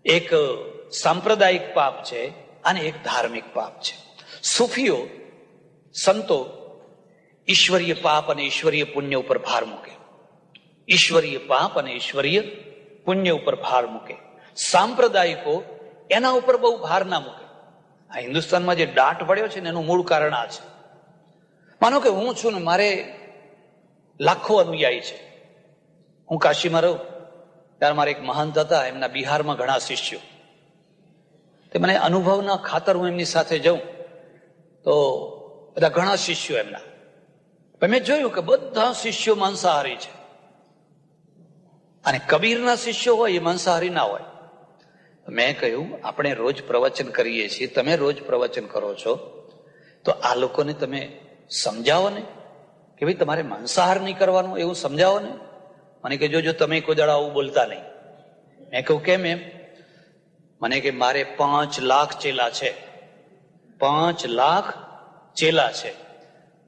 S1: એક સાંપ્રદાયિક પાપ છે, અને એક ધાર્મિક પાપ છે. સૂફીઓ, સંતો ઈશ્વરીય પાપ અને ઈશ્વરીય પુણ્ય ઉપર ભાર મૂકે. ઈશ્વરીય પાપ અને ઈશ્વરીય પુણ્ય ઉપર ભાર મૂકે. સાંપ્રદાયિકો એના ઉપર બહુ ભાર ના મૂકે. આ હિન્દુસ્તાનમાં જે દાટ વળ્યો છે ને, એનું મૂળ કારણ આ છે. માનો કે હું છું ને, મારે લાખો અનુયાયી છે. હું કાશીમાં રહું ત્યારે મારે એક મહંત હતા, એમના બિહારમાં ઘણા શિષ્યો. તે મને અનુભવના ખાતર હું એમની સાથે જાઉં તો બધા ઘણા શિષ્યો એમના, મેં જોયું કે બધા શિષ્યો માંસાહારી છે. અને કબીરના શિષ્યો હોય એ માંસાહારી ના હોય. મેં કહ્યું, આપણે રોજ પ્રવચન કરીએ છીએ, તમે રોજ પ્રવચન કરો છો, તો આ લોકોને તમે સમજાવો ને કે ભાઈ તમારે માંસાહાર નહીં કરવાનું, એવું સમજાવો ને. મને કે જો તમે કોઈ દાડા આવું બોલતા નહીં. મેં કહ્યું કેમ એમ? મને કે મારે 5 લાખ ચેલા છે, 5 લાખ ચેલા છે.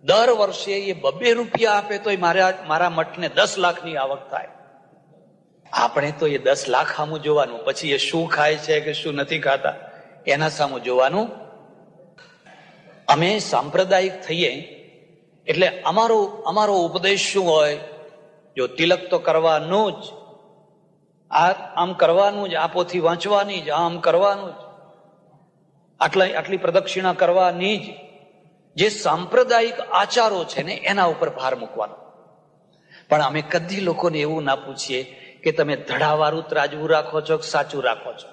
S1: દર વર્ષે એ 2 રૂપિયા આપે તો મારા મઠને 10 લાખની આવક થાય. આપણે તો એ 10 લાખ સામું જોવાનું, પછી એ શું ખાય છે કે શું નથી ખાતા એના સામું જોવાનું. અમે સાંપ્રદાયિક થઈએ એટલે અમારો ઉપદેશ શું હોય? જો તિલક તો કરવાનું જ, આમ કરવાનું જ, આ પોથી વાંચવાની જ, આમ કરવાનું જ, આટલી પ્રદક્ષિણા કરવાની જ. જે સાંપ્રદાયિક આચારો છે ને, એના ઉપર ભાર મૂકવાનો. પણ અમે કદી લોકોને એવું ના પૂછીએ કે તમે ધડાવાળું ત્રાજવું રાખો છો કે સાચું રાખો છો,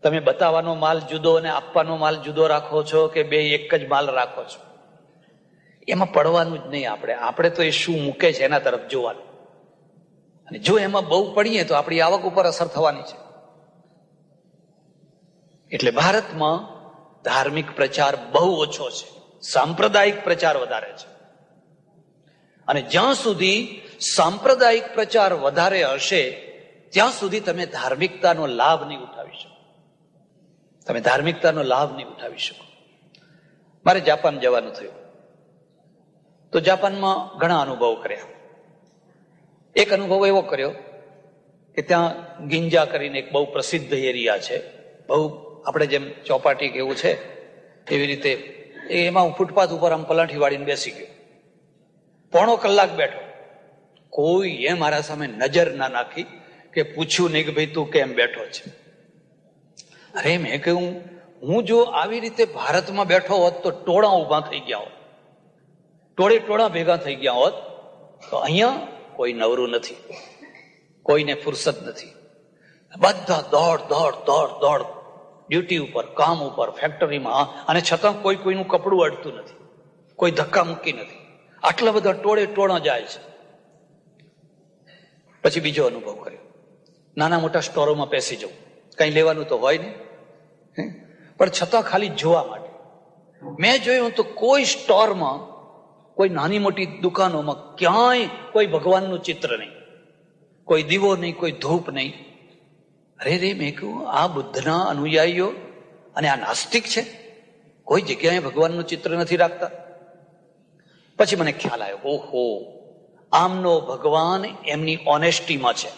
S1: તમે બતાવવાનો માલ જુદો અને આપવાનો માલ જુદો રાખો છો કે બે એક જ માલ રાખો છો. એમાં પડવાનું જ નહીં. આપણે તો એ શું મૂકે છે એના તરફ જોવાનું. અને જો એમાં બહુ પડીએ તો આપણી આવક ઉપર અસર થવાની છે. એટલે ભારતમાં ધાર્મિક પ્રચાર બહુ ઓછો છે, સાંપ્રદાયિક પ્રચાર વધારે છે. અને જ્યાં સુધી સાંપ્રદાયિક પ્રચાર વધારે હશે ત્યાં સુધી તમે ધાર્મિકતાનો લાભ નહીં ઉઠાવી શકો. તમે ધાર્મિકતાનો લાભ નહીં ઉઠાવી શકો. મારે જાપાન જવાનું થયું તો જાપાનમાં ઘણા અનુભવ કર્યા. એક અનુભવ એવો કર્યો કે ત્યાં ગિંજા કરીને એક બહુ પ્રસિદ્ધ એરિયા છે, બહુ આપણે જેમ ચોપાટી કે એવું છે એવી રીતે. એમાં હું ફૂટપાથ ઉપર આમ પલાઠી વાળીને બેસી ગયો. 1.5 કલાક બેઠો. કોઈએ મારા સામે નજર ના નાખી કે પૂછ્યું નહીં કે ભાઈ તું કેમ બેઠો છે. અરે મેં કહ્યું, હું જો આવી રીતે ભારતમાં બેઠો હોત તો ટોળા ઉભા થઈ ગયા હોત, ટોળા ભેગા થઈ ગયા હોત. તો અહીંયા કોઈ નવરું નથી, કોઈને ફુરસત નથી. બધા દોડ દોડ દોડ દોડ, ડ્યુટી ઉપર, કામ ઉપર, ફેક્ટરીમાં, અને છતાં કોઈનું કપડું અડતું નથી, કોઈ ધક્કા મૂકી નથી. આટલા બધા ટોળા જાય છે. પછી બીજો અનુભવ કર્યો. નાના મોટા સ્ટોરોમાં બેસી જવું, કઈ લેવાનું તો હોય નહીં, પણ છતાં ખાલી જોવા માટે. મેં જોયું તો કોઈ સ્ટોરમાં, કોઈ નાની મોટી દુકાનોમાં ક્યાંય કોઈ ભગવાનનું ચિત્ર નહીં, કોઈ દીવો નહીં, કોઈ ધૂપ નહીં. અરે મેં કહ્યું, આ બુદ્ધના અનુયાયીઓ અને આ નાસ્તિક છે, કોઈ જગ્યાએ ભગવાનનું ચિત્ર નથી રાખતા. પછી મને ખ્યાલ આવ્યો, ઓહો, આમનો ભગવાન એમની ઓનેસ્ટીમાં છે.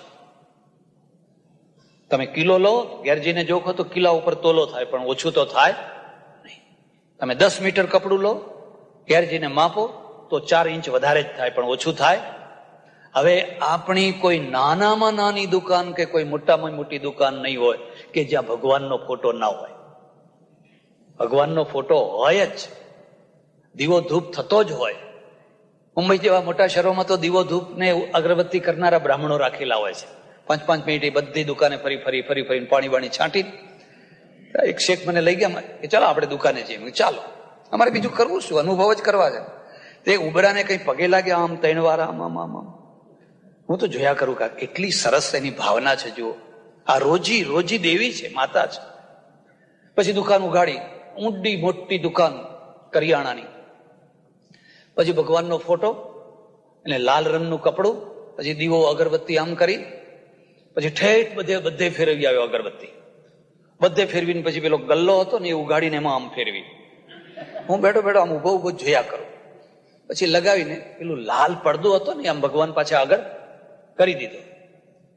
S1: તમે કિલો લો, ઘેર જઈને જોખો તો કિલા ઉપર તોલો થાય, પણ ઓછું તો થાય નહીં. તમે 10 મીટર કપડું લો, ઘેર જઈને માપો તો 4 ઇંચ વધારે જ થાય, પણ ઓછું થાય. હવે આપણી કોઈ નાનામાં નાની દુકાન કે કોઈ મોટામાં મોટી દુકાન નહીં હોય કે જ્યાં ભગવાનનો ફોટો ના હોય. ભગવાનનો ફોટો હોય જ, દીવો ધૂપ થતો જ હોય. મુંબઈ જેવા મોટા શહેરોમાં તો દીવો ધૂપ ને અગરબત્તી કરનારા બ્રાહ્મણો રાખેલા હોય છે. 5-5 મિનિટ બધી દુકાને ફરીને પાણી વાણી છાંટી. એક શેખ મને લઈ ગયા કે ચાલો આપણે દુકાને જઈએ. ચાલો, અમારે બીજું કરવું શું, અનુભવ જ કરવા છે. તે ઉબરાને કઈ પગે લાગ્યા, આમ 3 વાર આમ. હું તો જોયા કરું કે કેટલી સરસ એની ભાવના છે. જુઓ, આ રોજી દેવી છે, માતા છે. પછી દુકાન ઉઘાડી, ઊંડી મોટી દુકાન કરિયાણાની. પછી ભગવાનનો ફોટો અને લાલ રંગનું કપડું, પછી દીવો અગરબત્તી આમ કરી, પછી ઠેઠ બધે ફેરવી આવ્યો અગરબત્તી. બધે ફેરવીને પછી પેલો ગલ્લો હતો ને એ ઉઘાડીને એમાં આમ ફેરવી. હું બેઠો આમ ઉભો જોયા કરું. પછી લગાવીને પેલું લાલ પડદો હતો ને આમ ભગવાન પાછા આગળ કરી દીધો.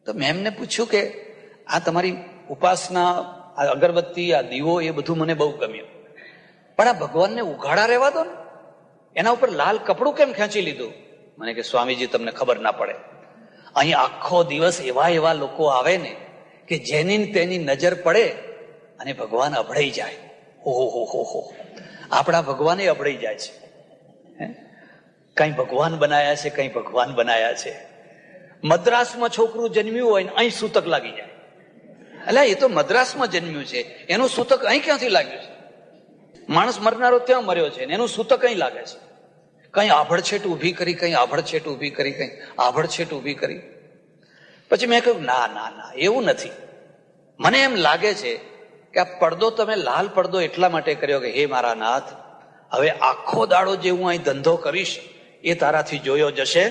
S1: તો મેં એમને પૂછ્યું કે આ તમારી ઉપાસના, આ અગરબત્તી, આ દીવો, એ બધું મને બહુ ગમ્યું, પણ આ ભગવાનને ઉઘાડા રહેવા દો ને, એના ઉપર લાલ કપડું કેમ ખેંચી લીધું? મને કે સ્વામીજી, તમને ખબર ના પડે. અહીં આખો દિવસ એવા લોકો આવે ને કે જેની તેની નજર પડે અને ભગવાન અભડાઈ જાય. ઓહો, આપણા ભગવાને અભડાઈ જાય છે. કઈ ભગવાન બનાયા છે, કઈ ભગવાન બનાયા છે. મદ્રાસમાં છોકરું જન્મ્યું હોય ને અહીં સૂતક લાગી જાય. એટલે એ તો મદ્રાસમાં જન્મ્યું છે, એનું સૂતક અહીં ક્યાંથી લાગ્યું છે? માણસ મરનારો ત્યાં મર્યો છે, એનું સૂતક અહીં લાગે છે. કઈ આભડછેટ ઉભી કરી, કઈ આભડછેટ ઉભી કરી, કઈ આભડછેટ ઉભી કરી. પછી મેં કહ્યું, ના, એવું નથી. મને એમ લાગે છે કે આ પડદો તમે લાલ પડદો એટલા માટે કર્યો કે હે મારા નાથ, હવે આખો દાડો જે હું અહીં ધંધો કરીશ એ તારાથી જોયો જશે,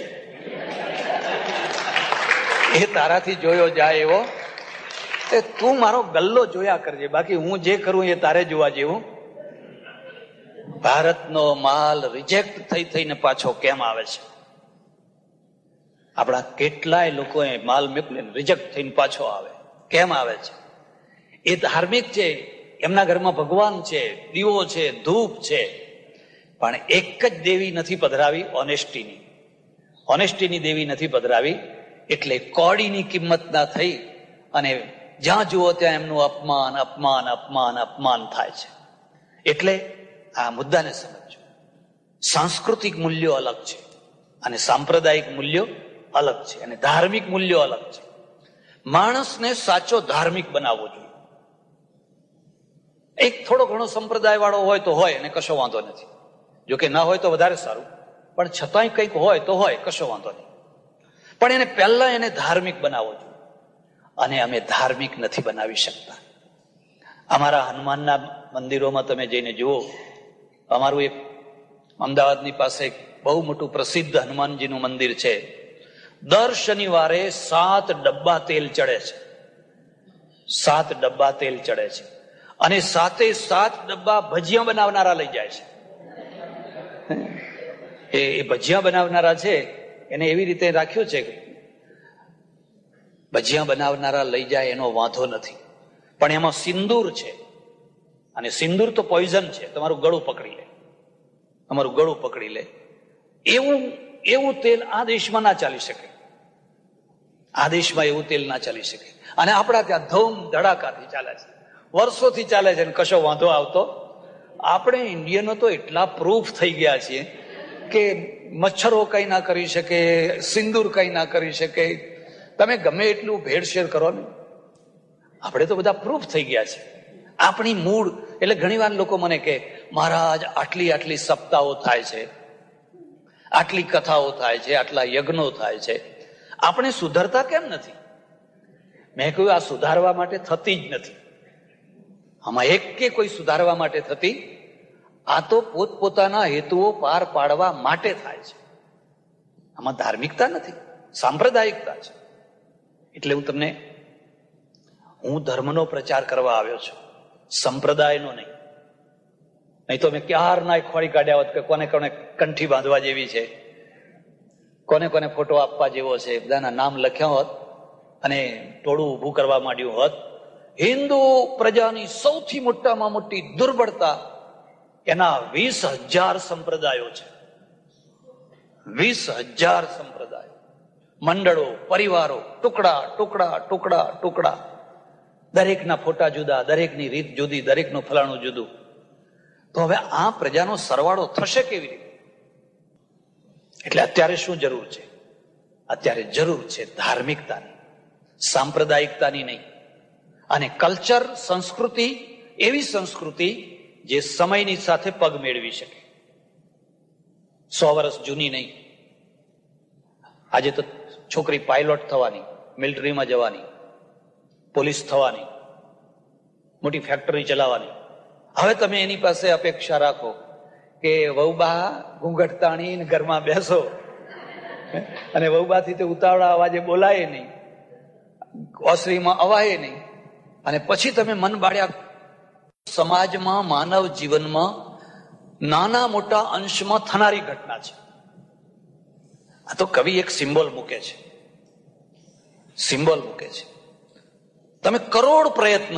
S1: એ તારાથી જોયો જાય એવો. તું મારો ગલ્લો જોયા કરજે, બાકી હું જે કરું એ તારે જોવા જેવું. ભારતનો માલ રિજેક્ટ થઈને પાછો કેમ આવે છે? આપણા કેટલાય લોકો માલ મોકલીને રિજેક્ટ થઈને પાછો આવે, કેમ આવે છે? એ ધાર્મિક છે, એમના ઘરમાં ભગવાન છે, દીવો છે, ધૂપ છે, પણ એક જ દેવી નથી પધરાવી, ઓનેસ્ટીની દેવી નથી પધરાવી. એટલે કોડીની કિંમત ના થઈ અને જ્યાં જુઓ ત્યાં એમનું અપમાન થાય છે. એટલે આ મુદ્દાને સમજો. સાંસ્કૃતિક મૂલ્યો અલગ છે અને સાંપ્રદાયિક મૂલ્યો અલગ છે અને ધાર્મિક મૂલ્યો અલગ છે. માણસને સાચો ધાર્મિક બનાવવો જોઈએ. એક થોડો ઘણો સંપ્રદાય વાળો હોય તો હોય અને કશો વાંધો નથી, જોકે ના હોય તો વધારે સારું, પણ છતાંય કંઈક હોય તો હોય, કશો વાંધો નહીં. પણ એને પહેલા એને ધાર્મિક બનાવવો જોઈએ અને અમે ધાર્મિક નથી બનાવી શકતા. અમારા હનુમાનના મંદિરોમાં તમે જઈને જુઓ. અમારું એક અમદાવાદની પાસે બહુ મોટું પ્રસિદ્ધ હનુમાનજીનું મંદિર છે. દર શનિવારે 7 ડબ્બા તેલ ચડે છે, 7 ડબ્બા તેલ ચડે છે અને 7 ડબ્બા ભજીયા બનાવનારા લઈ જાય છે. એ ભજીયા બનાવનારા છે એને એવી રીતે રાખ્યું છે કે ભજીયા બનાવનારા લઈ જાય એનો વાંધો નથી, પણ એમાં સિંદૂર છે અને સિંદૂર તો પોઈઝન છે, તમારું ગળું પકડી લે. એવું તેલ આ દેશમાં ના ચાલી શકે. આ દેશમાં એવું તેલ ના ચાલી શકે. અને આપણા ત્યાં ધૂમ ધડાકાથી ચાલે છે, વર્ષોથી ચાલે છે અને કશો વાંધો આવતો. આપણે ઇન્ડિયનો તો એટલા પ્રૂફ થઈ ગયા છીએ કે મચ્છરો કઈ ના કરી શકે, સિંદૂર કઈ ના કરી શકે. તમે ગમે એટલું ભેળસેળ કરો ને, આપણે તો બધા પ્રૂફ થઈ ગયા છે. આપણી મૂળ એટલે ઘણી વાર લોકો મને કહે, મહારાજ આટલી સપ્તાહો થાય છે, આટલી કથાઓ થાય છે, આટલા યજ્ઞો થાય છે, આપણે સુધરતા કેમ નથી? મેં કહ્યું, આ સુધારવા માટે થતી જ નથી. આમાં એક કોઈ સુધારવા માટે થતી, આ તો પોતપોતાના હેતુઓ પાર પાડવા માટે થાય છે. આમાં ધાર્મિકતા નથી, સાંપ્રદાયિકતા છે. એટલે હું ધર્મનો પ્રચાર કરવા આવ્યો છું, સંપ્રદાયનો નહીં. નહીં તો મેં ક્યારના ખોળી કાઢ્યા હોત કે કોને કોને કંઠી બાંધવા જેવી છે, કોને કોને ફોટો આપવા જેવો છે, બધાના નામ લખ્યા હોત અને ટોળું ઊભું કરવા માંડ્યું હોત. હિન્દુ પ્રજાની સૌથી મોટામાં મોટી દુર્બળતા એના 20,000 સંપ્રદાયો છે. 20,000 સંપ્રદાયો, મંડળો, પરિવારો, ટુકડા ટુકડા ટુકડા ટુકડા, દરેકના ફોટા જુદા, દરેકની રીત જુદી, દરેકનું ફલાણું જુદું. તો હવે આ પ્રજાનો સરવાળો થશે કેવી રીતે? એટલે અત્યારે શું જરૂર છે? અત્યારે જરૂર છે ધાર્મિકતાની, સાંપ્રદાયિકતાની નહીં. અને કલ્ચર, સંસ્કૃતિ, એવી સંસ્કૃતિ જે સમયની સાથે પગ મેળવી શકે, 100 વર્ષ જૂની નહીં. આજે તો છોકરી પાયલોટ થવાની, મિલિટરીમાં જવાની, પોલીસ થવાની, મોટી ફેક્ટરી ચલાવવાની. હવે તમે એની પાસે અપેક્ષા રાખો કે વહુબા ઘૂંઘટ તાણી ઘરમાં બેસો અને વહુબાથી તે ઉતાવળા અવાજે બોલાય નહીં, ઓસરીમાં અવાય નહીં, અને પછી તમે મન બાળ્યા. સમાજમાં, માનવ જીવનમાં નાના મોટા અંશમાં થનારી ઘટના છે. આ તો કવિ એક સિમ્બોલ મૂકે છે, સિમ્બોલ મૂકે છે. તમે કરોડ પ્રયત્ન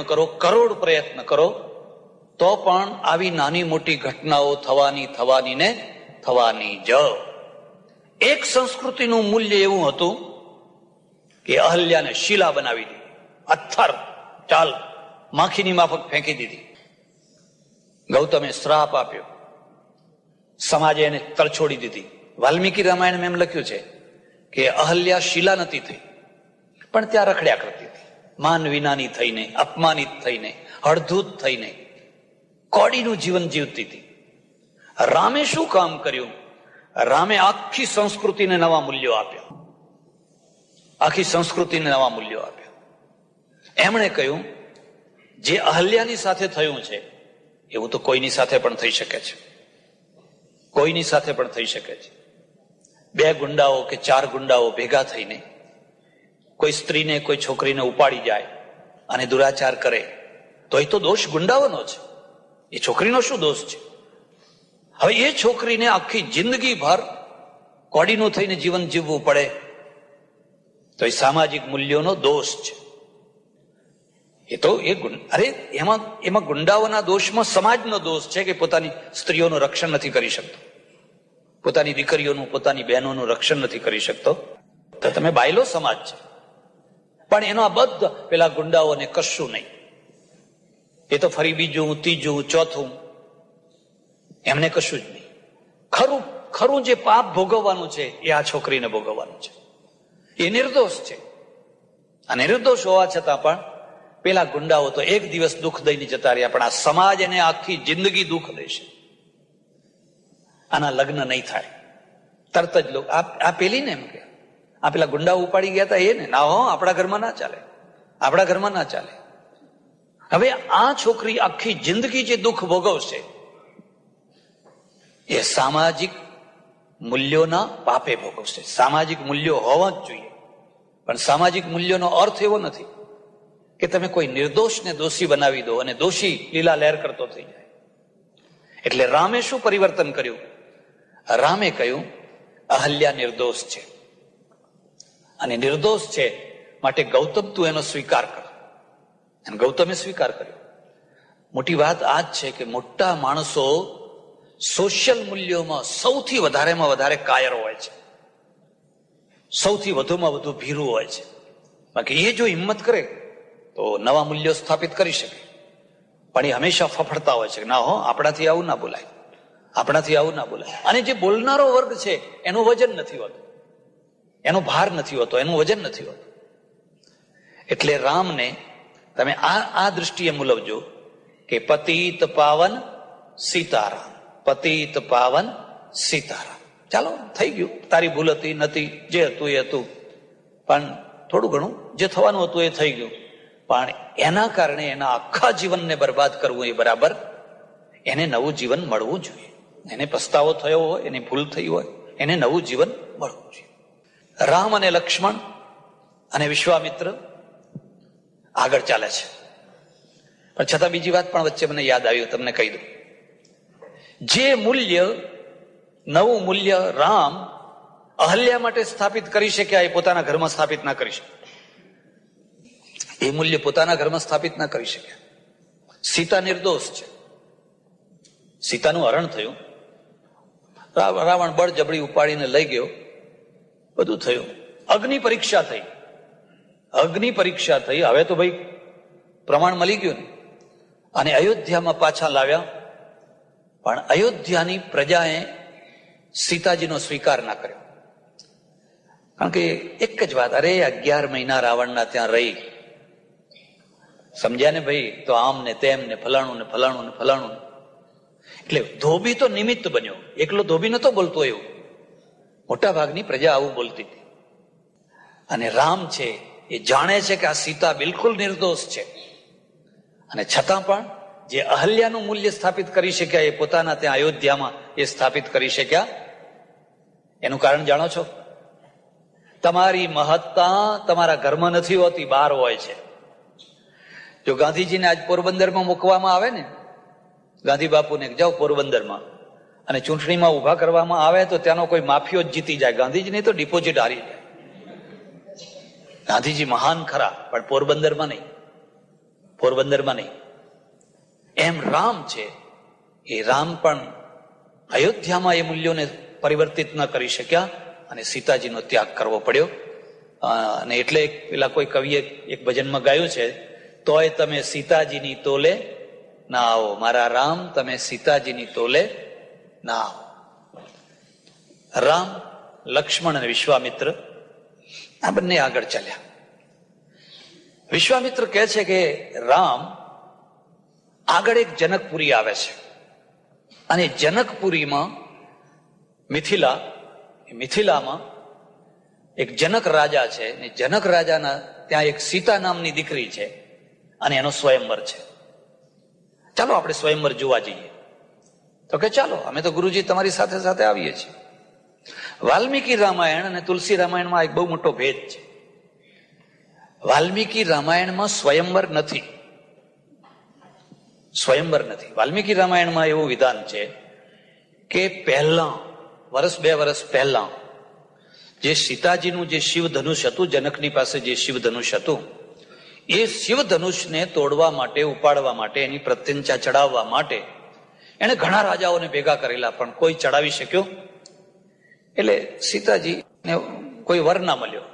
S1: કરો તો પણ આવી નાની મોટી ઘટનાઓ થવાની જ. એક સંસ્કૃતિનું મૂલ્ય એવું હતું કે અહલ્યાને શિલા બનાવી દીધી, પથ્થર, ચાલ, માખીની માફક ફેંકી દીધી. ગૌતમે શ્રાપ આપ્યો, સમાજે એને તરછોડી દીધી. વાલ્મીકી રામાયણમાં એમ લખ્યું છે કે અહલ્યા શિલા નથી થઈ, પણ ત્યાં રખડ્યા કરતી હતી, માન વિનાની થઈને, અપમાનિત થઈને, હળધૂત થઈને કોડીનું જીવન જીવતી હતી. રામે શું કામ કર્યું? રામે આખી સંસ્કૃતિને નવા મૂલ્યો આપ્યા, આખી સંસ્કૃતિને નવા મૂલ્યો આપ્યા. એમણે કહ્યું જે અહલ્યાની સાથે થયું છે એવું તો કોઈની સાથે પણ થઈ શકે છે, કોઈની સાથે પણ થઈ શકે છે. 2 ગુંડાઓ કે 4 ગુંડાઓ ભેગા થઈને કોઈ સ્ત્રીને, કોઈ છોકરીને ઉપાડી જાય અને દુરાચાર કરે તો એ તો દોષ ગુંડાઓનો છે, એ છોકરીનો શું દોષ છે? હવે એ છોકરીને આખી જિંદગી ભર કોડીનું થઈને જીવન જીવવું પડે તો એ સામાજિક મૂલ્યોનો દોષ છે. એ તો એમાં ગુંડાઓના દોષમાં સમાજનો દોષ છે કે પોતાની સ્ત્રીઓનું રક્ષણ નથી કરી શકતો, પોતાની દીકરીઓનું, પોતાની બહેનોનું રક્ષણ નથી કરી શકતો. તો તમે બાયલો સમાજ છે, પણ એનો આ બધા પેલા ગુંડાઓને કશું નહીં. એ તો ફરી બીજું, ત્રીજું, ચોથું, એમને કશું જ નહીં. ખરું જે પાપ ભોગવવાનું છે એ આ છોકરીને ભોગવવાનું છે. એ નિર્દોષ છે, આ નિર્દોષ હોવા છતાં પણ પેલા ગુંડાઓ તો એક દિવસ દુઃખ દઈને જતા રહ્યા, પણ આ સમાજ એને આખી જિંદગી દુઃખ દેશે. આના લગ્ન નહીં થાય. તરત જ લોકો આ પેલી ને એમ કે આ પેલા ગુંડાઓ ઉપાડી ગયા હતા એ ને, ના હો, આપણા ઘરમાં ના ચાલે, આપણા ઘરમાં ના ચાલે. હવે આ છોકરી આખી જિંદગી જે દુઃખ ભોગવશે એ સામાજિક મૂલ્યોના પાપે ભોગવશે. સામાજિક મૂલ્યો હોવા જ જોઈએ, પણ સામાજિક મૂલ્યોનો અર્થ એવો નથી કે તમે કોઈ નિર્દોષને દોષી બનાવી દો અને દોષી લીલા લહેર કરતો થઈ જાય. એટલે રામે શું પરિવર્તન કર્યું? રામે કહ્યું અહલ્યા નિર્દોષ છે, અને નિર્દોષ છે માટે ગૌતમ તું એનો સ્વીકાર કર. અને ગૌતમે સ્વીકાર કર્યો. મોટી વાત આ જ છે કે મોટા માણસો સોશિયલ મૂલ્યોમાં સૌથી વધારેમાં વધારે કાયર હોય છે, સૌથી વધુમાં વધુ ભીરું હોય છે. બાકી એ જો હિંમત કરે તો નવા મૂલ્યો સ્થાપિત કરી શકે, પણ એ હંમેશા ફફડતા હોય છે કે ના હો, આપણાથી આવું ના બોલાય, આપણાથી આવું ના બોલાય. અને જે બોલનારો વર્ગ છે એનું વજન નથી હોતું, એનો ભાર નથી હોતો, એનું વજન નથી હોતું. એટલે રામને તમે આ દ્રષ્ટિએ મૂલવજો કે પતિત પાવન સીતારામ, પતિત પાવન સીતારામ. ચાલો, થઈ ગયું, તારી ભૂલ હતી નથી, જે હતું એ હતું, પણ થોડું ઘણું જે થવાનું હતું એ થઈ ગયું. પણ એના કારણે એના આખા જીવનને બરબાદ કરવું એ બરાબર, એને નવું જીવન મળવું જોઈએ. એને પસ્તાવો થયો હોય, એની ભૂલ થઈ હોય, એને નવું જીવન મળવું જોઈએ. રામ અને લક્ષ્મણ અને વિશ્વામિત્ર આગળ ચાલે છે, પણ છતાં બીજી વાત પણ વચ્ચે મને યાદ આવ્યું, તમને કહી દઉં. જે મૂલ્ય, નવું મૂલ્ય રામ અહલ્યા માટે સ્થાપિત કરી શક્યા, એ પોતાના ઘરમાં સ્થાપિત ના કરી શક્યા. એ મૂલ્ય પોતાના ઘરમાં સ્થાપિત ના કરી શક્યા. સીતા નિર્દોષ છે. સીતાનું હરણ થયું, રાવણ બળજબરી ઉપાડીને લઈ ગયો, બધું થયું. અગ્નિ પરીક્ષા થઈ, અગ્નિ પરીક્ષા થઈ. હવે તો ભાઈ પ્રમાણ મળી ગયું ને, અને અયોધ્યામાં પાછા લાવ્યા. પણ અયોધ્યાની પ્રજાએ સીતાજીનો સ્વીકાર ના કર્યો. કારણ કે એક જ વાત, અરે 11 મહિના રાવણના ત્યાં રહી, સમજ્યા ને ભાઈ, તો આમ ને તેમ ને ફલાણું ને ફલાણું ને ફલાણું. એટલે ધોબી તો નિમિત્ત બન્યો, એકલો ધોબી નતો બોલતો એવું. મોટા ભાગની પ્રજા આવું બોલતી હતી. અને રામ છે એ જાણે છે કે આ સીતા બિલકુલ નિર્દોષ છે, અને છતાં પણ જે અહલ્યાનું મૂલ્ય સ્થાપિત કરી શક્યા, એ પોતાના ત્યાં અયોધ્યામાં એ સ્થાપિત કરી શક્યા. એનું કારણ જાણો છો? તમારી મહત્તા તમારા ઘરમાં નથી હોતી, બહાર હોય છે. જો ગાંધીજીને આજ પોરબંદરમાં મૂકવામાં આવે ને, ગાંધી બાપુને જાઓ પોરબંદરમાં, અને ચૂંટણીમાં ઉભા કરવામાં આવે તો ત્યાંનો કોઈ માફિયો જ જીતી જાય. ગાંધીજીની તો ડિપોઝિટ હારી જાય. ગાંધીજી મહાન ખરા, પણ પોરબંદરમાં નહીં, પોરબંદરમાં નહીં. એમ રામ છે, એ રામ પણ અયોધ્યામાં એ મૂલ્યોને પરિવર્તિત ન કરી શક્યા, અને સીતાજીનો ત્યાગ કરવો પડ્યો. અને એટલે પેલા કોઈ કવિએ એક ભજનમાં ગાયું છે, તોય તમે સીતાજીની તોલે ના આવો, મારા રામ તમે સીતાજીની તોલે ના આવો. રામ, લક્ષ્મણ અને વિશ્વામિત્ર આ બંને આગળ ચાલ્યા. વિશ્વામિત્ર કહે છે કે રામ આગળ એક જનકપુરી આવે છે, અને જનકપુરીમાં મિથિલામાં એક જનક રાજા છે, અને જનક રાજાના ત્યાં એક સીતા નામની દીકરી છે, અને એનો સ્વયંવર છે. ચાલો આપણે સ્વયંવર જોવા જઈએ. તો કે ચાલો, અમે તો ગુરુજી તમારી સાથે સાથે આવીએ છીએ. વાલ્મીકી રામાયણ અને તુલસી રામાયણમાં એક બહુ મોટો ભેદ છે. વાલ્મીકી રામાયણમાં સ્વયંવર નથી, સ્વયંવર નથી. વાલ્મીકી રામાયણમાં એવું વિધાન છે કે પહેલા વર્ષ 2 વર્ષ પહેલા જે સીતાજીનું જે શિવ ધનુષ હતું, જનકની પાસે જે શિવ ધનુષ હતું, એ શિવ ધનુષને તોડવા માટે, ઉપાડવા માટે, એની પ્રત્યંચા ચડાવવા માટે એને ઘણા રાજાઓને ભેગા કરેલા, પણ કોઈ ચડાવી શક્યો. એટલે સીતાજીને કોઈ વર ના મળ્યો.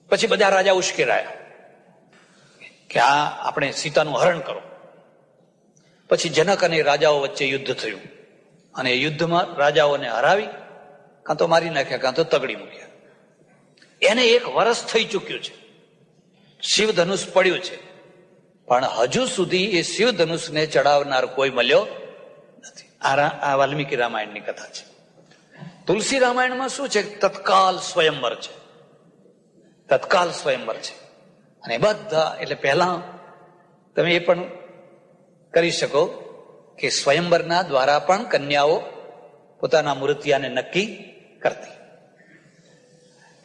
S1: પછી બધા રાજા ઉશ્કેરાયા કે આ આપણે સીતાનું હરણ કરો. પછી જનક અને રાજાઓ વચ્ચે યુદ્ધ થયું, અને યુદ્ધમાં રાજાઓને હરાવી કાં તો મારી નાખ્યા, કાં તો તગડી મૂક્યા. એને 1 વર્ષ થઈ ચૂક્યું છે, શિવ ધનુષ પડ્યું છે, પણ હજુ સુધી એ શિવ ધનુષને ચડાવનાર કોઈ મળ્યો નથી. આ વાલ્મીકી રામાયણની કથા છે. તુલસી રામાયણમાં શું છે? તત્કાલ સ્વયંવર છે, તત્કાલ સ્વયંવર છે. અને બધા, એટલે પહેલા તમે એ પણ કરી શકો કે સ્વયંવરના દ્વારા પણ કન્યાઓ પોતાના મૂર્તિયાને નક્કી કરતી.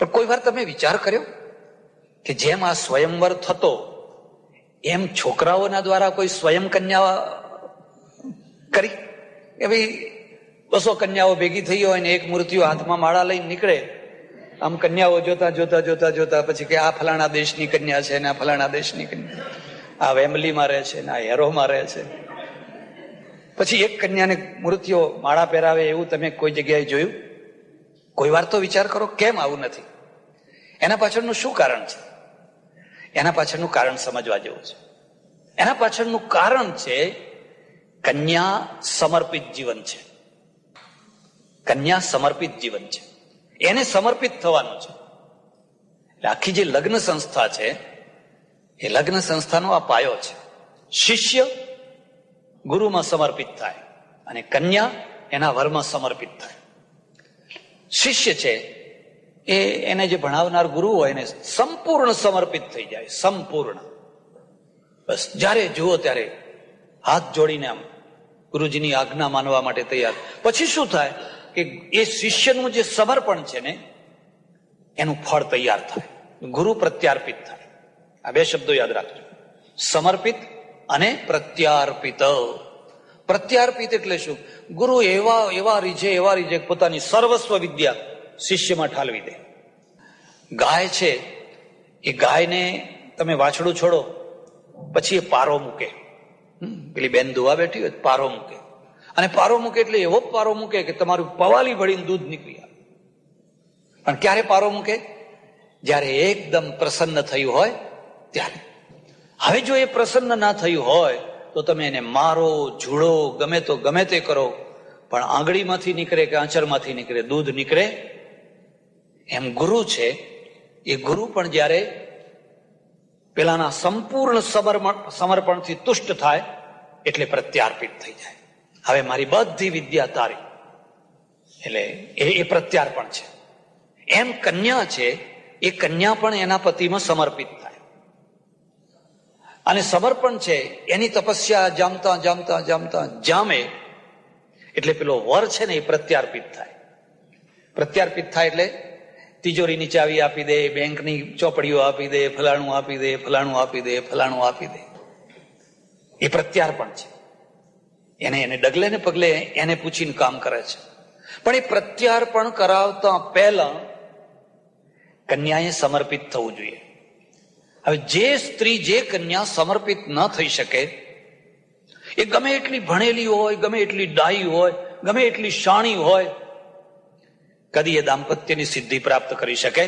S1: પણ કોઈ વાર તમે વિચાર કર્યો કે જેમ આ સ્વયંવર થતો, એમ છોકરાઓના દ્વારા કોઈ સ્વયં કન્યા કરી? કે ભાઈ 200 કન્યાઓ ભેગી થઈ હોય ને એક મૂર્તિઓ હાથમાં માળા લઈને નીકળે, આમ કન્યાઓ જોતા જોતા જોતા જોતા પછી કે આ ફલાણા દેશની કન્યા છે ને આ ફલાણા દેશની કન્યા, આ વેમ્બલીમાં રહે છે ને આ હેરોમાં રહે છે. પછી એક કન્યાને મૂર્તિઓ માળા પહેરાવે એવું તમે કોઈ જગ્યાએ જોયું? કોઈ વાર તો વિચાર કરો કેમ આવું નથી? એના પાછળનું શું કારણ છે? એના પાછળનું કારણ સમજવા જેવું છે. એના પાછળનું કારણ છે કન્યા સમર્પિત જીવન છે. કન્યા સમર્પિત જીવન છે, એને સમર્પિત થવાનું છે. એટલે આખી જે લગ્ન સંસ્થા છે, એ લગ્ન સંસ્થાનો આ પાયો છે. શિષ્ય ગુરુમાં સમર્પિત થાય અને કન્યા એના વરમાં સમર્પિત થાય. શિષ્ય છે એને જે ભણાવનાર ગુરુ હોય એને સંપૂર્ણ સમર્પિત થઈ જાય, સંપૂર્ણ. બસ જ્યારે જુઓ ત્યારે હાથ જોડીને આમ ગુરુજીની આજ્ઞા માનવા માટે તૈયાર. પછી શું થાય કે એ શિષ્યનું જે સમર્પણ છે ને, એનું ફળ તૈયાર થાય, ગુરુ પ્રત્યાર્પિત થાય. આ 2 શબ્દો યાદ રાખજો, સમર્પિત અને પ્રત્યાર્પિત. પ્રત્યાર્પિત એટલે શું? ગુરુ એવા રીઝે પોતાની સર્વસ્વ વિદ્યા શિષ્યમાં ઠાલવી દે. ગાય છે, એ ગાયને તમે વાછડું છોડો, પછી એ પારો મૂકે. પેલી બેન દુવા બેઠી હોય પારો મૂકે, અને પારો મૂકે એટલે એવો પારો મૂકે કે તમારું પવાલી ભળીને દૂધ નીકળી આવે. પણ ક્યારે પારો મૂકે? જ્યારે એકદમ પ્રસન્ન થયું હોય ત્યારે. હવે જો એ પ્રસન્ન ના થયું હોય તો તમે એને મારો, ઝૂડો, ગમે તે કરો, પણ આંગળીમાંથી નીકળે કે આંચળમાંથી નીકળે દૂધ નીકળે. એમ ગુરુ છે, એ ગુરુ પણ જ્યારે પેલાના સંપૂર્ણ સમર્પણથી તુષ્ટ થાય એટલે પ્રત્યાર્પિત થઈ જાય. હવે મારી બધી વિદ્યા તારી, એટલે એ પ્રત્યાર્પણ છે. એમ કન્યા છે, એ કન્યા પણ એના પતિમાં સમર્પિત થાય. અને સમર્પણ છે, એની તપસ્યા જામે એટલે પેલો વર છે ને એ પ્રત્યાર્પિત થાય. પ્રત્યાર્પિત થાય એટલે તિજોરીની ચાવી આપી દે, બેંકની ચોપડીઓ આપી દે, ફલાણું આપી દે. એ પ્રત્યાર્પણ છે. એને ડગલે ને પગલે એને પૂછીને કામ કરે છે. પણ એ પ્રત્યાર્પણ કરાવતા પહેલા કન્યાએ સમર્પિત થવું જોઈએ. હવે જે સ્ત્રી, જે કન્યા સમર્પિત ન થઈ શકે, એ ગમે એટલી ભણેલી હોય, ગમે એટલી ડાઈ હોય, ગમે એટલી શાણી હોય, કદી એ દાંપત્યની સિદ્ધિ પ્રાપ્ત કરી શકે?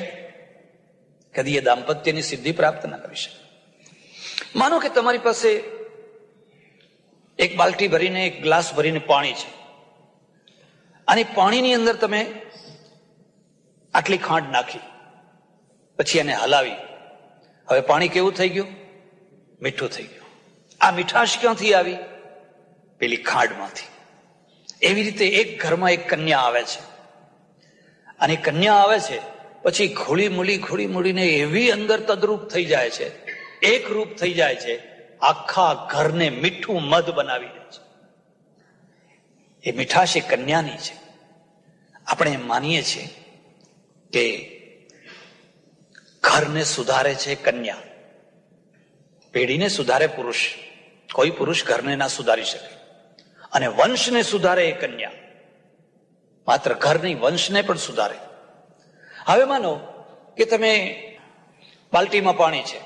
S1: કદી એ દાંપત્યની સિદ્ધિ પ્રાપ્ત ના કરી શકે. માનો કે તમારી પાસે એક બાલટી ભરીને, એક ગ્લાસ ભરીને પાણી છે, અને પાણીની અંદર તમે આટલી ખાંડ નાખી, પછી એને હલાવી. હવે પાણી કેવું થઈ ગયું? મીઠું થઈ ગયું. આ મીઠાશ ક્યાંથી આવી? પેલી ખાંડમાંથી. એવી રીતે એક ઘરમાં એક કન્યા આવે છે, અને કન્યા આવે છે પછી ખોળી મૂળીને એવી અંદર તદ્રુપ થઈ જાય છે, એક રૂપ થઈ જાય છે, આખા ઘરને મીઠું મધ બનાવી દે છે. એ મીઠાશ એ કન્યાની છે. આપણે એમ માનીએ છીએ કે ઘરને સુધારે છે કન્યા, પેઢીને સુધારે પુરુષ. કોઈ પુરુષ ઘરને ના સુધારી શકે. અને વંશને સુધારે એ કન્યા. માત્ર ઘર નહીં, વંશને પણ સુધારે. હવે માનો કે તમે બાલટીમાં પાણી છે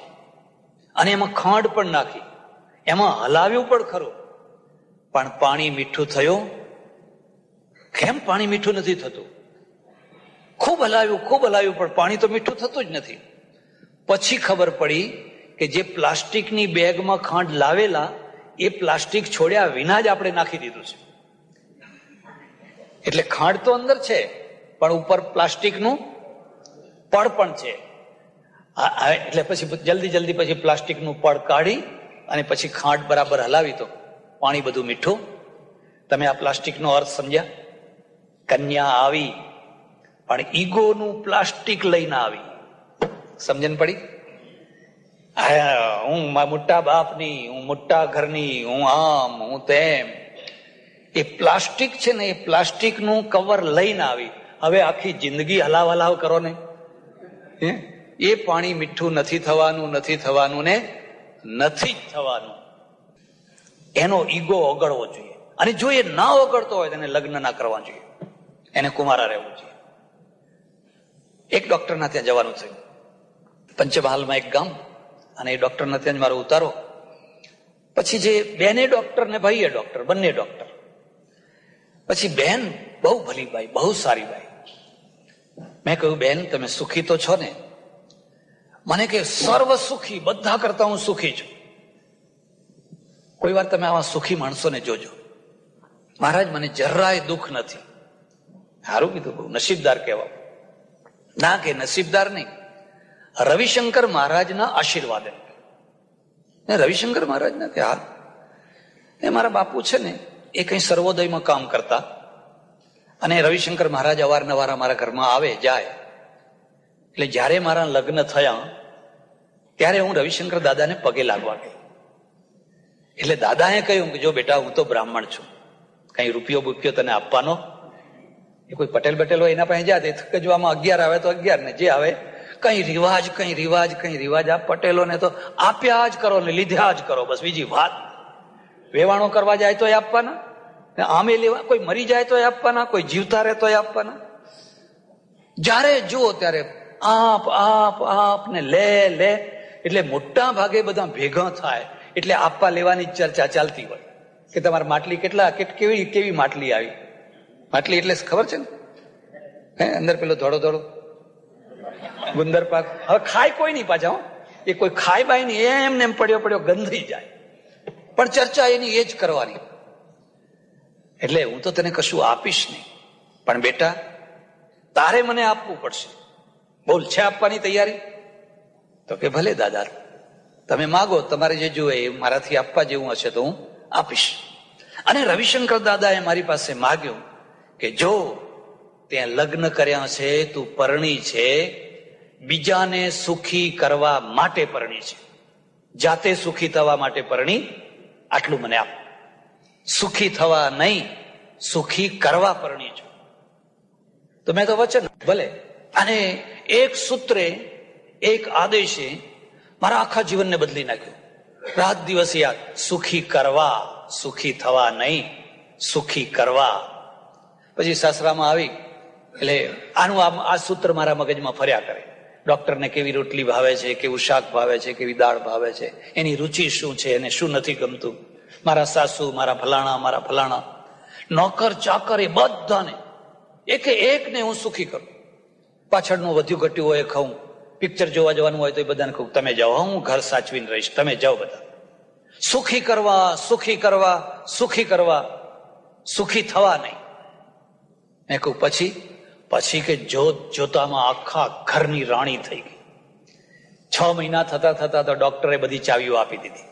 S1: અને એમાં ખાંડ પણ નાખી, એમાં હલાવ્યું પણ ખરું, પણ પાણી મીઠું થયું? કેમ પાણી મીઠું નથી થતું? ખૂબ હલાવ્યું પણ પાણી તો મીઠું થતું જ નથી. પછી ખબર પડી કે જે પ્લાસ્ટિકની બેગમાં ખાંડ લાવેલા, એ પ્લાસ્ટિક છોડ્યા વિના જ આપણે નાખી દીધું છે. એટલે ખાંડ તો અંદર છે, પણ ઉપર પ્લાસ્ટિકનું પડ પણ છે. એટલે પછી જલ્દી પછી પ્લાસ્ટિકનું પડ કાઢી અને પછી ખાંડ બરાબર હલાવી તો પાણી બધું મીઠું. તમે આ પ્લાસ્ટિકનો અર્થ સમજ્યા? કન્યા આવી પણ ઈગોનું પ્લાસ્ટિક લઈને આવી. સમજણ પડી? હું મોટા બાપની, હું મોટા ઘરની, હું આમ, હું તેમ. એ પ્લાસ્ટિક છે ને, એ પ્લાસ્ટિકનું કવર લઈને આવી. હવે આખી જિંદગી હલાવ કરો ને, એ પાણી મીઠું નથી થવાનું ને નથી જ થવાનું. એનો ઈગો ઓગળવો જોઈએ. અને જો એ ના ઓગળતો હોય તેને લગ્ન ના કરવા જોઈએ, એને કુમારા રહેવું જોઈએ. એક ડોક્ટરના ત્યાં જવાનું થયું, પંચમહાલમાં એક ગામ, અને એ ડોક્ટરના ત્યાં જ મારો ઉતારો. પછી જે બેને ડોક્ટર ને ભાઈએ ડોક્ટર, બંને ડોક્ટર. પછી બેન બહુ ભલી બાઈ, બહુ સારી બાઈ. મેં કહ્યું, બેન તમે સુખી તો છો ને? મને કે સર્વ સુખી, બધા કરતા હું સુખી છું. કોઈ વાર તમે આવા સુખી માણસોને જોજો. મહારાજ મને જરાય દુઃખ નથી. સારું કીધું, બહુ નસીબદાર કહેવાય. ના કે નસીબદાર નહીં, રવિશંકર મહારાજના આશીર્વાદ. રવિશંકર મહારાજના કે હાલ એ મારા બાપુ છે ને, એ કઈ સર્વોદયમાં કામ કરતા, અને રવિશંકર મહારાજ અવારનવાર અમારા ઘરમાં આવે જાય. એટલે જયારે મારા લગ્ન થયા ત્યારે હું રવિશંકર દાદાને પગે લાગવા ગઈ. એટલે દાદાએ કહ્યું કે જો બેટા, હું તો બ્રાહ્મણ છું, કઈ રૂપિયો બુપિયો તને આપવાનો, એ કોઈ પટેલ બટેલ હોય એના પાસે જા દે. થકજવામાં 11 આવે તો 11, ને જે આવે કઈ રિવાજ આ પટેલોને તો આપ્યા જ કરો ને લીધા જ કરો, બસ બીજી વાત. વેવાણો કરવા જાય તો આપવાના, આમે લેવા, કોઈ મરી જાય તો આપવાના, કોઈ જીવતા રહે તો આપવાના. જ્યારે જુઓ ત્યારે આપ આપ આપ ને લે. એટલે મોટા ભાગે બધા ભેગા થાય એટલે આપવા લેવાની ચર્ચા ચાલતી હોય કે તમારે માટલી કેવી માટલી આવી. માટલી એટલે ખબર છે ને, અંદર પેલો ધોળો ગુંદર પાક. હવે ખાય કોઈ નહીં પાછા, એ કોઈ ખાય બાય નહીં, એમને એમ પડ્યો ગંધી જાય, પણ ચર્ચા એની એ જ કરવાની. એટલે હું તો તને કશું આપીશ નહીં, પણ બેટા તારે મને આપવું પડશે. બોલ, છે આપવાની તૈયારી? તો કે ભલે દાદા, તમે માગો, તમારે જે જોઈએ એ મારાથી આપવા જેવું હશે તો હું આપીશ. અને રવિશંકર દાદાએ મારી પાસે માગ્યું કે જો ત્યાં લગ્ન કર્યા છે, તું પરણી છે, બીજાને સુખી કરવા માટે પરણી છે, જાતે સુખી થવા માટે પરણી, આટલું મને આપ. સુખી થવા નહીં, સુખી કરવા પરણી છું. તો મેં તો વચન, ભલે. અને એક સૂત્રે, એક આદેશે મારા આખા જીવનને બદલી નાખ્યું. રાત દિવસ યાદ, સુખી કરવા, સુખી થવા નહીં, સુખી કરવા. પછી સાસરામાં આવી એટલે આ સૂત્ર મારા મગજમાં ફર્યા કરે. ડોક્ટરને કેવી રોટલી ભાવે છે, કેવું શાક ભાવે છે, કેવી દાળ ભાવે છે, એની રુચિ શું છે, એને શું નથી ગમતું. મારા સાસુ, મારા ફલાણા, નોકર ચાકર, એ બધાને એકને હું સુખી કરું. પાછળનું વધ્યું ઘટ્યું હોય એ ખાઉં, પિક્ચર જોવા જવાનું હોય તો એ બધાને કહું તમે જાઓ, હું ઘર સાચવીને રહીશ, તમે જાઓ બધા. સુખી કરવા, સુખી કરવા, સુખી કરવા, સુખી થવા નહીં. મેં કહું પછી કે જોતામાં આખા ઘરની રાણી થઈ ગઈ. 6 મહિના થતા તો ડોક્ટરે બધી ચાવીઓ આપી દીધી.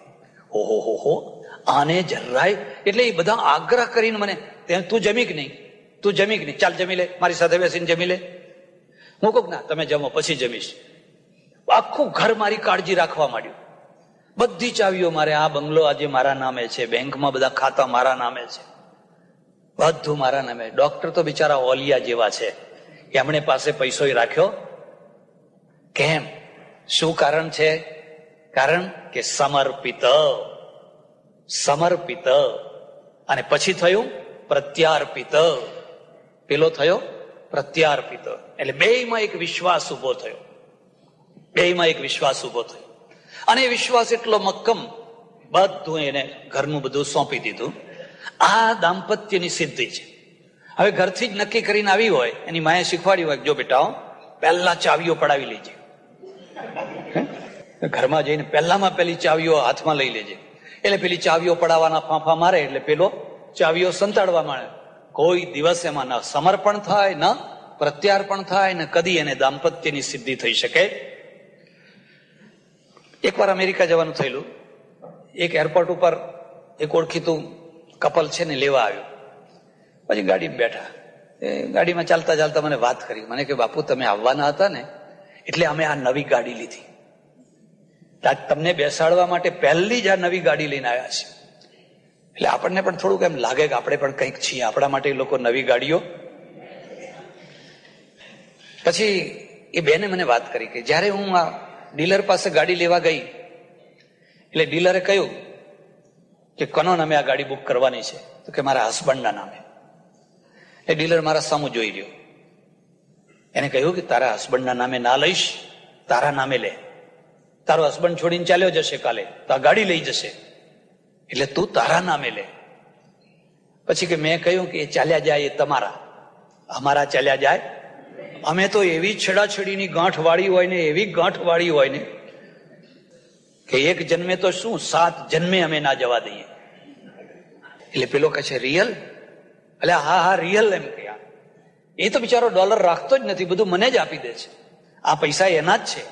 S1: ઓહો, આને જરાય. એટલે એ બધા આગ્રહ કરીને મને, તું જમી કે નહીં, ચાલ જમી લે, મારી સાથે બેસીને જમી લે. હું કહું ના, તમે જમો પછી જમીશ. આખું ઘર મારી કાળજી રાખવા માંડ્યું. બધી ચાવીઓ મારે, આ બંગલો આજે મારા નામે છે, બેંકમાં બધા ખાતા મારા નામે છે, બધું મારા નામે. ડોક્ટર તો બિચારા ઓલિયા જેવા છે, એમણે પાસે પૈસો રાખ્યો. કેમ? શું કારણ છે? કારણ કે સમર્પિત. અને પછી થયું પ્રત્યાર્પિત. પેલો થયો પ્રત્યાર્પિત. એટલે બેયમાં એક વિશ્વાસ ઉભો થયો. અને એ વિશ્વાસ એટલો મક્કમ, બધું એને ઘરનું બધું સોંપી દીધું. આ દાંપત્યની સિદ્ધિ છે. હવે ઘરથી જ નક્કી કરીને આવી હોય, એની માએ શીખવાડ્યું હોય, જો બેટા પહેલા ચાવીઓ પડાવી લેજે, ઘરમાં જઈને પહેલી ચાવીઓ હાથમાં લઈ લેજે. એટલે પેલી ચાવીઓ પડાવવાના ફાંફા મારે એટલે પેલો ચાવીઓ સંતાડવા માંડે. કોઈ દિવસ એમાં ન સમર્પણ થાય, ન પ્રત્યાર્પણ થાય, ને કદી એને દાંપત્યની સિદ્ધિ થઈ શકે. એકવાર અમેરિકા જવાનું થયેલું. એક એરપોર્ટ ઉપર એક ઓળખીતું કપલ છે ને લેવા આવ્યું. પછી ગાડીમાં બેઠા. ગાડીમાં ચાલતા મને વાત કરી. મને કે બાપુ તમે આવવાના હતા ને, એટલે અમે આ નવી ગાડી લીધી. તમને બેસાડવા માટે પહેલી જ આ નવી ગાડી લઈને આવ્યા છે. એટલે આપણને પણ થોડુંક એમ લાગે કે આપણે પણ કંઈક છીએ, આપણા માટે લોકો નવી ગાડીઓ. પછી એ બેને મને વાત કરી કે જયારે હું આ ડીલર પાસે ગાડી લેવા ગઈ, એટલે ડીલરે કહ્યું કે કોના નામે આ ગાડી બુક કરવાની છે? તો કે મારા હસબન્ડના નામે. એ ડીલર મારા સામું જોઈ રહ્યો. એને કહ્યું કે તારા હસબન્ડના નામે ના લઈશ, તારા નામે લે. તારો હસબન્ડ છોડીને ચાલ્યો જશે કાલે તો આ ગાડી લઈ જશે, એટલે તું તારા નામે લે. પછી કે મેં કહ્યું કે એ ચાલ્યા જાય એ તમારા, અમારા ચાલ્યા જાય. અમે તો એવી છેડાછેડીની ગાંઠ વાળી હોય ને, એવી ગાંઠ વાળી હોય ને કે એક જન્મે તો શું 7 જન્મે અમે ના જવા દઈએ. એટલે પેલો કહે છે રિયલ? એટલે હા રિયલ. એમ કે એ તો બિચારો ડોલર રાખતો જ નથી, બધું મને જ આપી દે છે, આ પૈસા એના જ છે.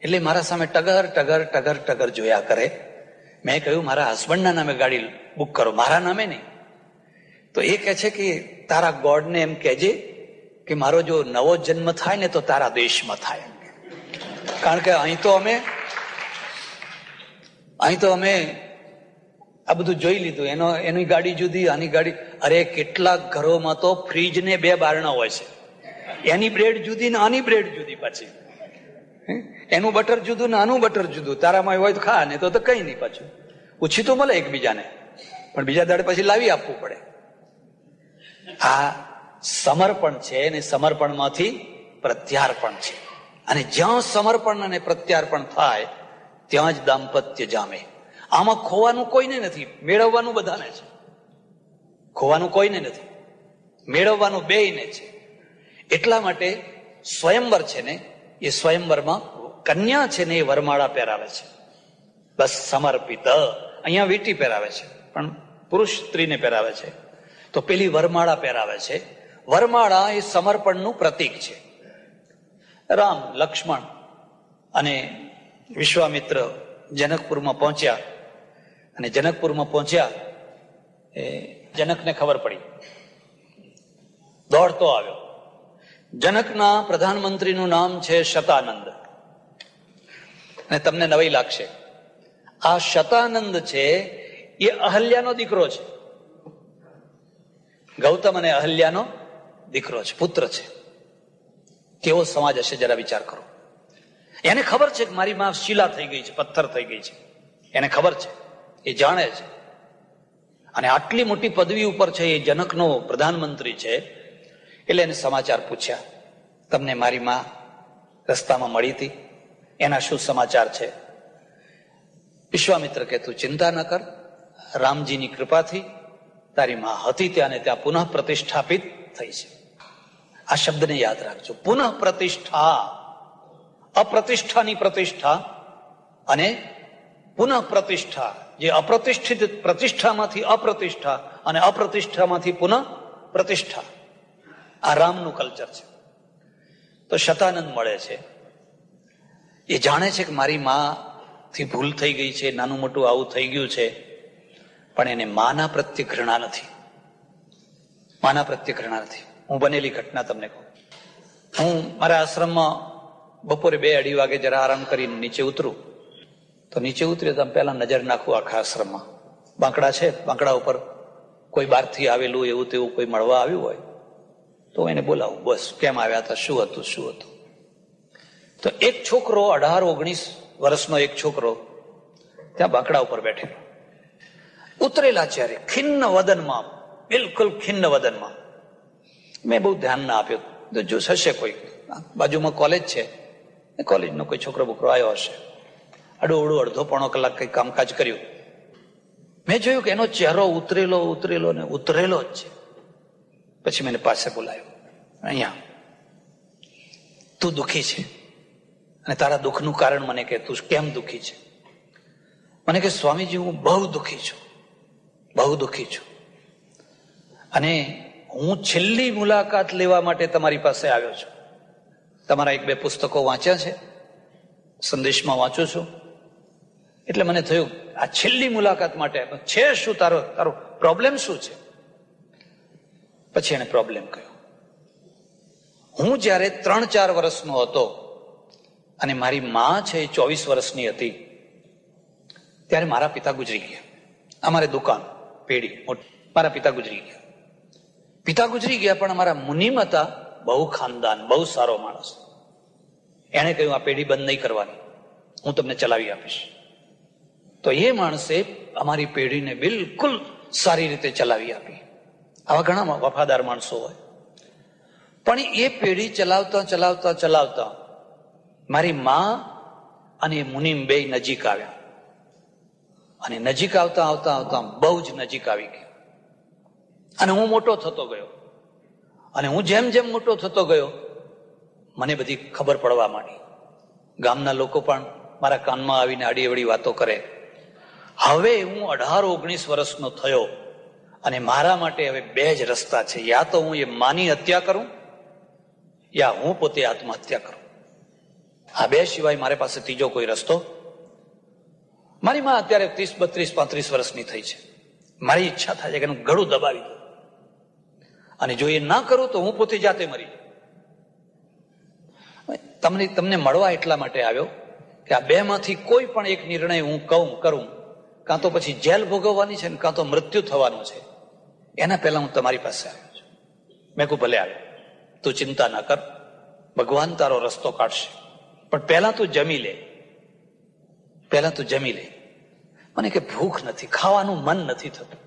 S1: એટલે મારા સામે ટગર જોયા કરે. મેં કહ્યું મારા હસબન્ડના નામે ગાડી બુક કરો, મારા નામે નહીં. તો એ કહે છે કે તારા ગોડને એમ કહેજે કે મારો જો નવો જન્મ થાય ને તો તારા દેશમાં થાય. કારણ કે અહીં તો અમે આ બધું જોઈ લીધું. એની ગાડી જુદી, આની ગાડી. અરે કેટલાક ઘરોમાં તો ફ્રીજ ને 2 બારણા હોય છે. એની બ્રેડ જુદી ને આની બ્રેડ જુદી. પાછી એનું બટર જુદું ને આનું બટર જુદું. તારામાં હોય તો ખા, ને તો કઈ નહીં. પાછું પૂછી તો મળે એકબીજાને. પણ બીજા દાડે પછી લાવી આપવું પડે. આ સમર્પણ છે અને સમર્પણમાંથી પ્રત્યાર્પણ છે. અને જ્યાં સમર્પણ અને પ્રત્યાર્પણ થાય ત્યાં જ દાંપત્ય જામે. આમાં ખોવાનું કોઈને નથી, મેળવવાનું બધાને છે. ખોવાનું કોઈને નથી, મેળવવાનું બેયને છે. એટલા માટે સ્વયંવર છે ને, એ સ્વયંવરમાં કન્યા છે ને એ વરમાળા પહેરાવે છે. બસ સમર્પિત. અહીંયા વીંટી પહેરાવે છે પણ પુરુષ સ્ત્રીને પહેરાવે છે. તો પેલી વરમાળા પહેરાવે છે. વરમાળા એ સમર્પણનું પ્રતીક છે. રામ, લક્ષ્મણ અને વિશ્વામિત્ર જનકપુરમાં પહોંચ્યા. અને જનકપુરમાં પહોંચ્યા એ જનકને ખબર પડી, દોડતો આવ્યો. જનકના પ્રધાનમંત્રીનું નામ છે શતાનંદ. અને તમને નવાઈ લાગશે, આ શતાનંદ છે એ અહલ્યાનો દીકરો છે. ગૌતમ અને અહલ્યાનો દીકરો છે, પુત્ર છે. કેવો સમાજ હશે જરા વિચાર કરો. એને ખબર છે કે મારી માં શિલા થઈ ગઈ છે, પથ્થર થઈ ગઈ છે. એને ખબર છે, એ જાણે છે. અને આટલી મોટી પદવી ઉપર છે, એ જનકનો પ્રધાનમંત્રી છે. એટલે એને સમાચાર પૂછ્યા, તમને મારી માં રસ્તામાં મળી હતી, એના શું સમાચાર છે? વિશ્વામિત્ર કે તું ચિંતા ન કર, રામજીની કૃપાથી તારી માં હતી ત્યાં ને ત્યાં પુનઃ પ્રતિષ્ઠાપિત થઈ છે. આ શબ્દને યાદ રાખજો, પુનઃ પ્રતિષ્ઠા. અપ્રતિષ્ઠાની પ્રતિષ્ઠા અને પુનઃ પ્રતિષ્ઠા. જે અપ્રતિષ્ઠિત પ્રતિષ્ઠામાંથી અપ્રતિષ્ઠા અને અપ્રતિષ્ઠામાંથી પુનઃ પ્રતિષ્ઠા. આ રામનું કલ્ચર છે. તો શતાનંદ મળે છે. એ જાણે છે કે મારી માથી ભૂલ થઈ ગઈ છે, નાનું મોટું આવું થઈ ગયું છે. પણ એને માના પ્રત્યે ઘૃણા નથી. માના પ્રત્યે ઘૃણા નથી. હું બનેલી ઘટના તમને કહું. હું મારા આશ્રમમાં બપોરે 2-2:30 વાગે જરા આરામ કરીને નીચે ઉતરું. તો નીચે ઉતરે તો પહેલા નજર નાખું આખા આશ્રમમાં. બાંકડા છે, બાંકડા ઉપર કોઈ બહારથી આવેલું એવું તેવું કોઈ મળવા આવ્યું હોય તો એને બોલાવું, બસ કેમ આવ્યા હતા, શું હતું, શું હતું. તો એક છોકરો 18-19 વર્ષનો એક છોકરો ત્યાં બાંકડા ઉપર બેઠેલો, ઉતરેલા ચહેરે, ખિન્ન વદનમાં, બિલકુલ ખિન્ન વદનમાં. મેં બહુ ધ્યાન ના આપ્યું. તો જો હશે કોઈ, બાજુમાં કોલેજ છે, કોલેજનો કોઈ છોકરો બોકરો આવ્યો હશે. અડધો 1.5 કલાક કઈ કામકાજ કર્યું. મેં જોયું કે એનો ચહેરો ઉતરેલો ને ઉતરેલો જ છે. પછી મેં પાસે બોલાયો, અહીંયા તું દુઃખી છે અને તારા દુઃખનું કારણ મને કે, તું કેમ દુઃખી છે? મને કે સ્વામીજી હું બહુ દુઃખી છું, બહુ દુઃખી છું. અને હું છેલ્લી મુલાકાત લેવા માટે તમારી પાસે આવ્યો છું. તમારા 1-2 પુસ્તકો વાંચ્યા છે, સંદેશમાં વાંચું છું. એટલે મને થયું આ છેલ્લી મુલાકાત માટે છે. શું તારો પ્રોબ્લેમ શું છે? પછી એને પ્રોબ્લેમ કહ્યો. હું જયારે 3-4 વર્ષનો હતો અને મારી માં છે એ 24 વર્ષની હતી, ત્યારે મારા પિતા ગુજરી ગયા. અમારે દુકાન પેઢી મારા પિતા ગુજરી ગયા. પિતા ગુજરી ગયા પણ અમારા મુનિમ હતા, બહુ ખાનદાન, બહુ સારો માણસ. એને કહ્યું આ પેઢી બંધ નહીં કરવાની, હું તમને ચલાવી આપીશ. તો એ માણસે અમારી પેઢીને બિલકુલ સારી રીતે ચલાવી આપી. આવા ઘણા વફાદાર માણસો હોય. પણ એ પેઢી ચલાવતા મારી માં અને મુનિમ બે નજીક આવ્યા. અને નજીક આવતા બહુ જ નજીક આવી ગયા. અને હું મોટો થતો ગયો. અને હું જેમ જેમ મોટો થતો ગયો મને બધી ખબર પડવા માંડી. ગામના લોકો પણ મારા કાનમાં આવીને આડી અવળી વાતો કરે. હવે હું 18-19 વર્ષનો થયો અને મારા માટે હવે 2 જ રસ્તા છે. યા તો હું એ માની હત્યા કરું, યા હું પોતે આત્મહત્યા કરું. આ 2 સિવાય મારી પાસે ત્રીજો કોઈ રસ્તો. મારી માં અત્યારે 30-32-35 વર્ષની થઈ છે. મારી ઈચ્છા થાય છે કે એનું ગળું દબાવી દઉં, અને જો એ ના કરું તો હું પોતે જાતે મરી. તમને મળવા એટલા માટે આવ્યો કે આ 2 માંથી કોઈ પણ એક નિર્ણય હું કરું, કાં તો પછી જેલ ભોગવવાની છે ને કાં તો મૃત્યુ થવાનું છે. એના પહેલા હું તમારી પાસે આવ્યો છું. મેં કહું ભલે આવ્યો, તું ચિંતા ના કર, ભગવાન તારો રસ્તો કાઢશે, પણ પહેલા તું જમી લે. મને કે ભૂખ નથી, ખાવાનું મન નથી થતું.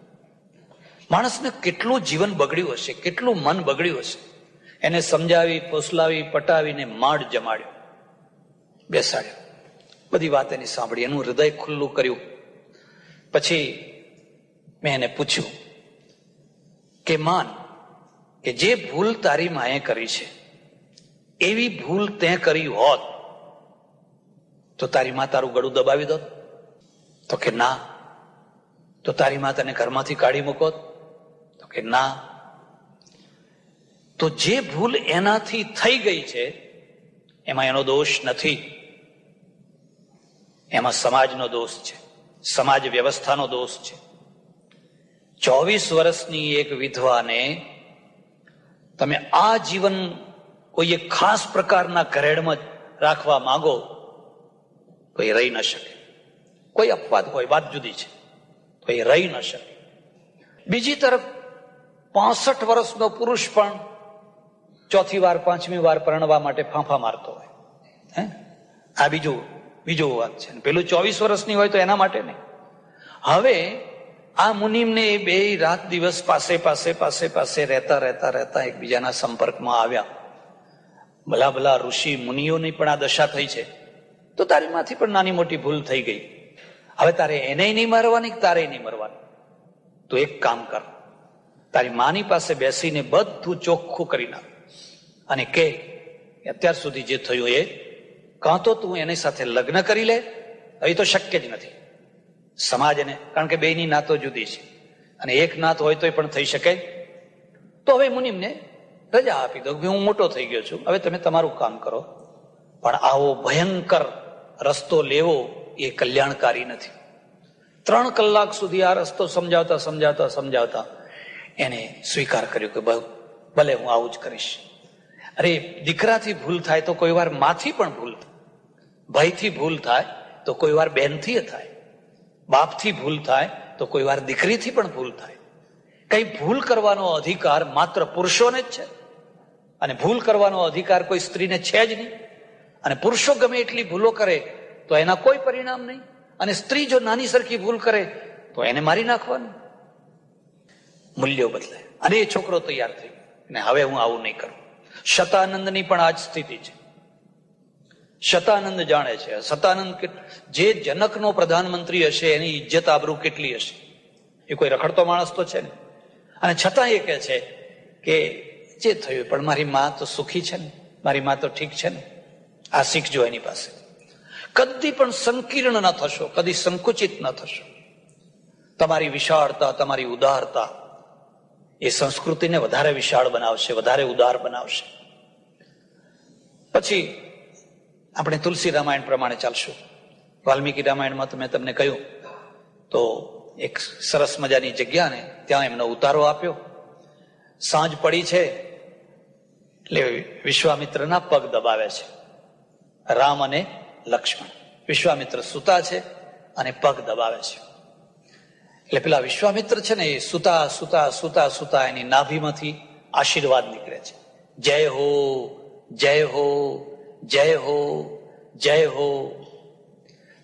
S1: માણસને કેટલું જીવન બગડ્યું હશે, કેટલું મન બગડ્યું હશે. એને સમજાવી, ફોસલાવી, પટાવીને માંડ જમાડ્યો, બેસાડ્યો, બધી વાત એની સાંભળી, એનું હૃદય ખુલ્લું કર્યું. પછી મેં એને પૂછ્યું કે માન કે જે ભૂલ તારી માએ કરી છે એવી ભૂલ તે કરી હોત તો તારી માં તારું ગળું દબાવી દોત? તો કે ના. તો તારી માં તને ઘરમાંથી કાઢી મૂકોત? તો કે ના. તો જે ભૂલ એનાથી થઈ ગઈ છે એમાં એનો દોષ નથી, એમાં સમાજનો દોષ છે, સમાજ વ્યવસ્થાનો દોષ છે. 24 વર્ષની એક વિધવાને તમે આ જીવન કોઈ એક ખાસ પ્રકારના ઘરેડમાં રાખવા માંગો તો એ રહી ન શકે. કોઈ અપવાદ હોય, વાત જુદી છે, તો એ રહી ન શકે. બીજી તરફ 65 વર્ષનો પુરુષ પણ ચોથી વાર, પાંચમી વાર પરણવા માટે ફાંફા મારતો હોય. આ બીજો વાત છે. પેલું 24 વર્ષની હોય તો એના માટે નહીં. હવે આ મુનિમને એ બે રાત દિવસ પાસે રહેતા એકબીજાના સંપર્કમાં આવ્યા. ભલા ઋષિ મુનિઓની પણ આ દશા થઈ છે, તો તારીમાંથી પણ નાની મોટી ભૂલ થઈ ગઈ. હવે તારે એને નહીં મરવાની, તારે નહીં મરવાની. તો એક કામ કર, તારી માની પાસે બેસીને બધું ચોખ્ખું કરી નાખ અને કે અત્યાર સુધી જે થયું એ કાં તો તું એની સાથે લગ્ન કરી લે. એ તો શક્ય જ નથી, સમાજ એને, કારણ કે બેની નાતો જુદી છે અને એક નાત હોય તો પણ થઈ શકે. તો હવે મુનિમને રજા આપી દો, હું મોટો થઈ ગયો છું, હવે તમે તમારું કામ કરો. પણ આવો ભયંકર રસ્તો લેવો એ કલ્યાણકારી નથી. 3 કલાક સુધી આ રસ્તો સમજાવતા એને સ્વીકાર કર્યો કે ભલે હું આવું જ કરીશ. અરે દીકરાથી ભૂલ થાય તો કોઈ વાર માથી પણ ભૂલ થાય, ભાઈથી ભૂલ થાય તો કોઈ વાર બહેનથી થાય, બાપથી ભૂલ થાય તો કોઈ વાર દીકરીથી પણ ભૂલ થાય. કઈ ભૂલ કરવાનો અધિકાર માત્ર પુરુષોને જ છે અને ભૂલ કરવાનો અધિકાર કોઈ સ્ત્રીને છે જ નહીં. અને પુરુષો ગમે એટલી ભૂલો કરે તો એના કોઈ પરિણામ નહીં, અને સ્ત્રી જો નાની સરખી ભૂલ કરે તો એને મારી નાખવાનું. મૂલ્યો બદલાય. અને એ છોકરો તૈયાર થઈ અને હવે હું આવું નહીં કરું. શતાનંદની પણ આ જ સ્થિતિ છે. શતાનંદ જાણે છે, શતાનંદ જે જનકનો પ્રધાનમંત્રી હશે એની ઇજ્જત આબરૂ કેટલી હશે. એ કોઈ રખડતો માણસ તો છે ને. અને છતાં એ કહે છે કે જે થયું પણ મારી માં તો સુખી છે ને, મારી માં તો ઠીક છે ને. આ શીખજો એની પાસે. કદી પણ સંકીર્ણ ન થશો, કદી સંકુચિત ન થશો. તમારી વિશાળતા, તમારી ઉદારતા એ સંસ્કૃતિને વધારે વિશાળ બનાવશે, વધારે ઉદાર બનાવશે. પછી આપણે તુલસી રામાયણ પ્રમાણે ચાલશું. વાલ્મીકી રામાયણમાં તો મેં તમને કહ્યું તો એક સરસ મજાની જગ્યાને ત્યાં એમનો ઉતારો આપ્યો. સાંજ પડી છે એટલે વિશ્વામિત્રના પગ દબાવે છે રામ અને લક્ષ્મણ. વિશ્વામિત્ર સૂતા છે અને પગ દબાવે છે. એટલે પેલા વિશ્વામિત્ર છે ને એ સુતા એની નાભીમાંથી આશીર્વાદ નીકળે છે. જય હો, જય હો, જય હો, જય હો.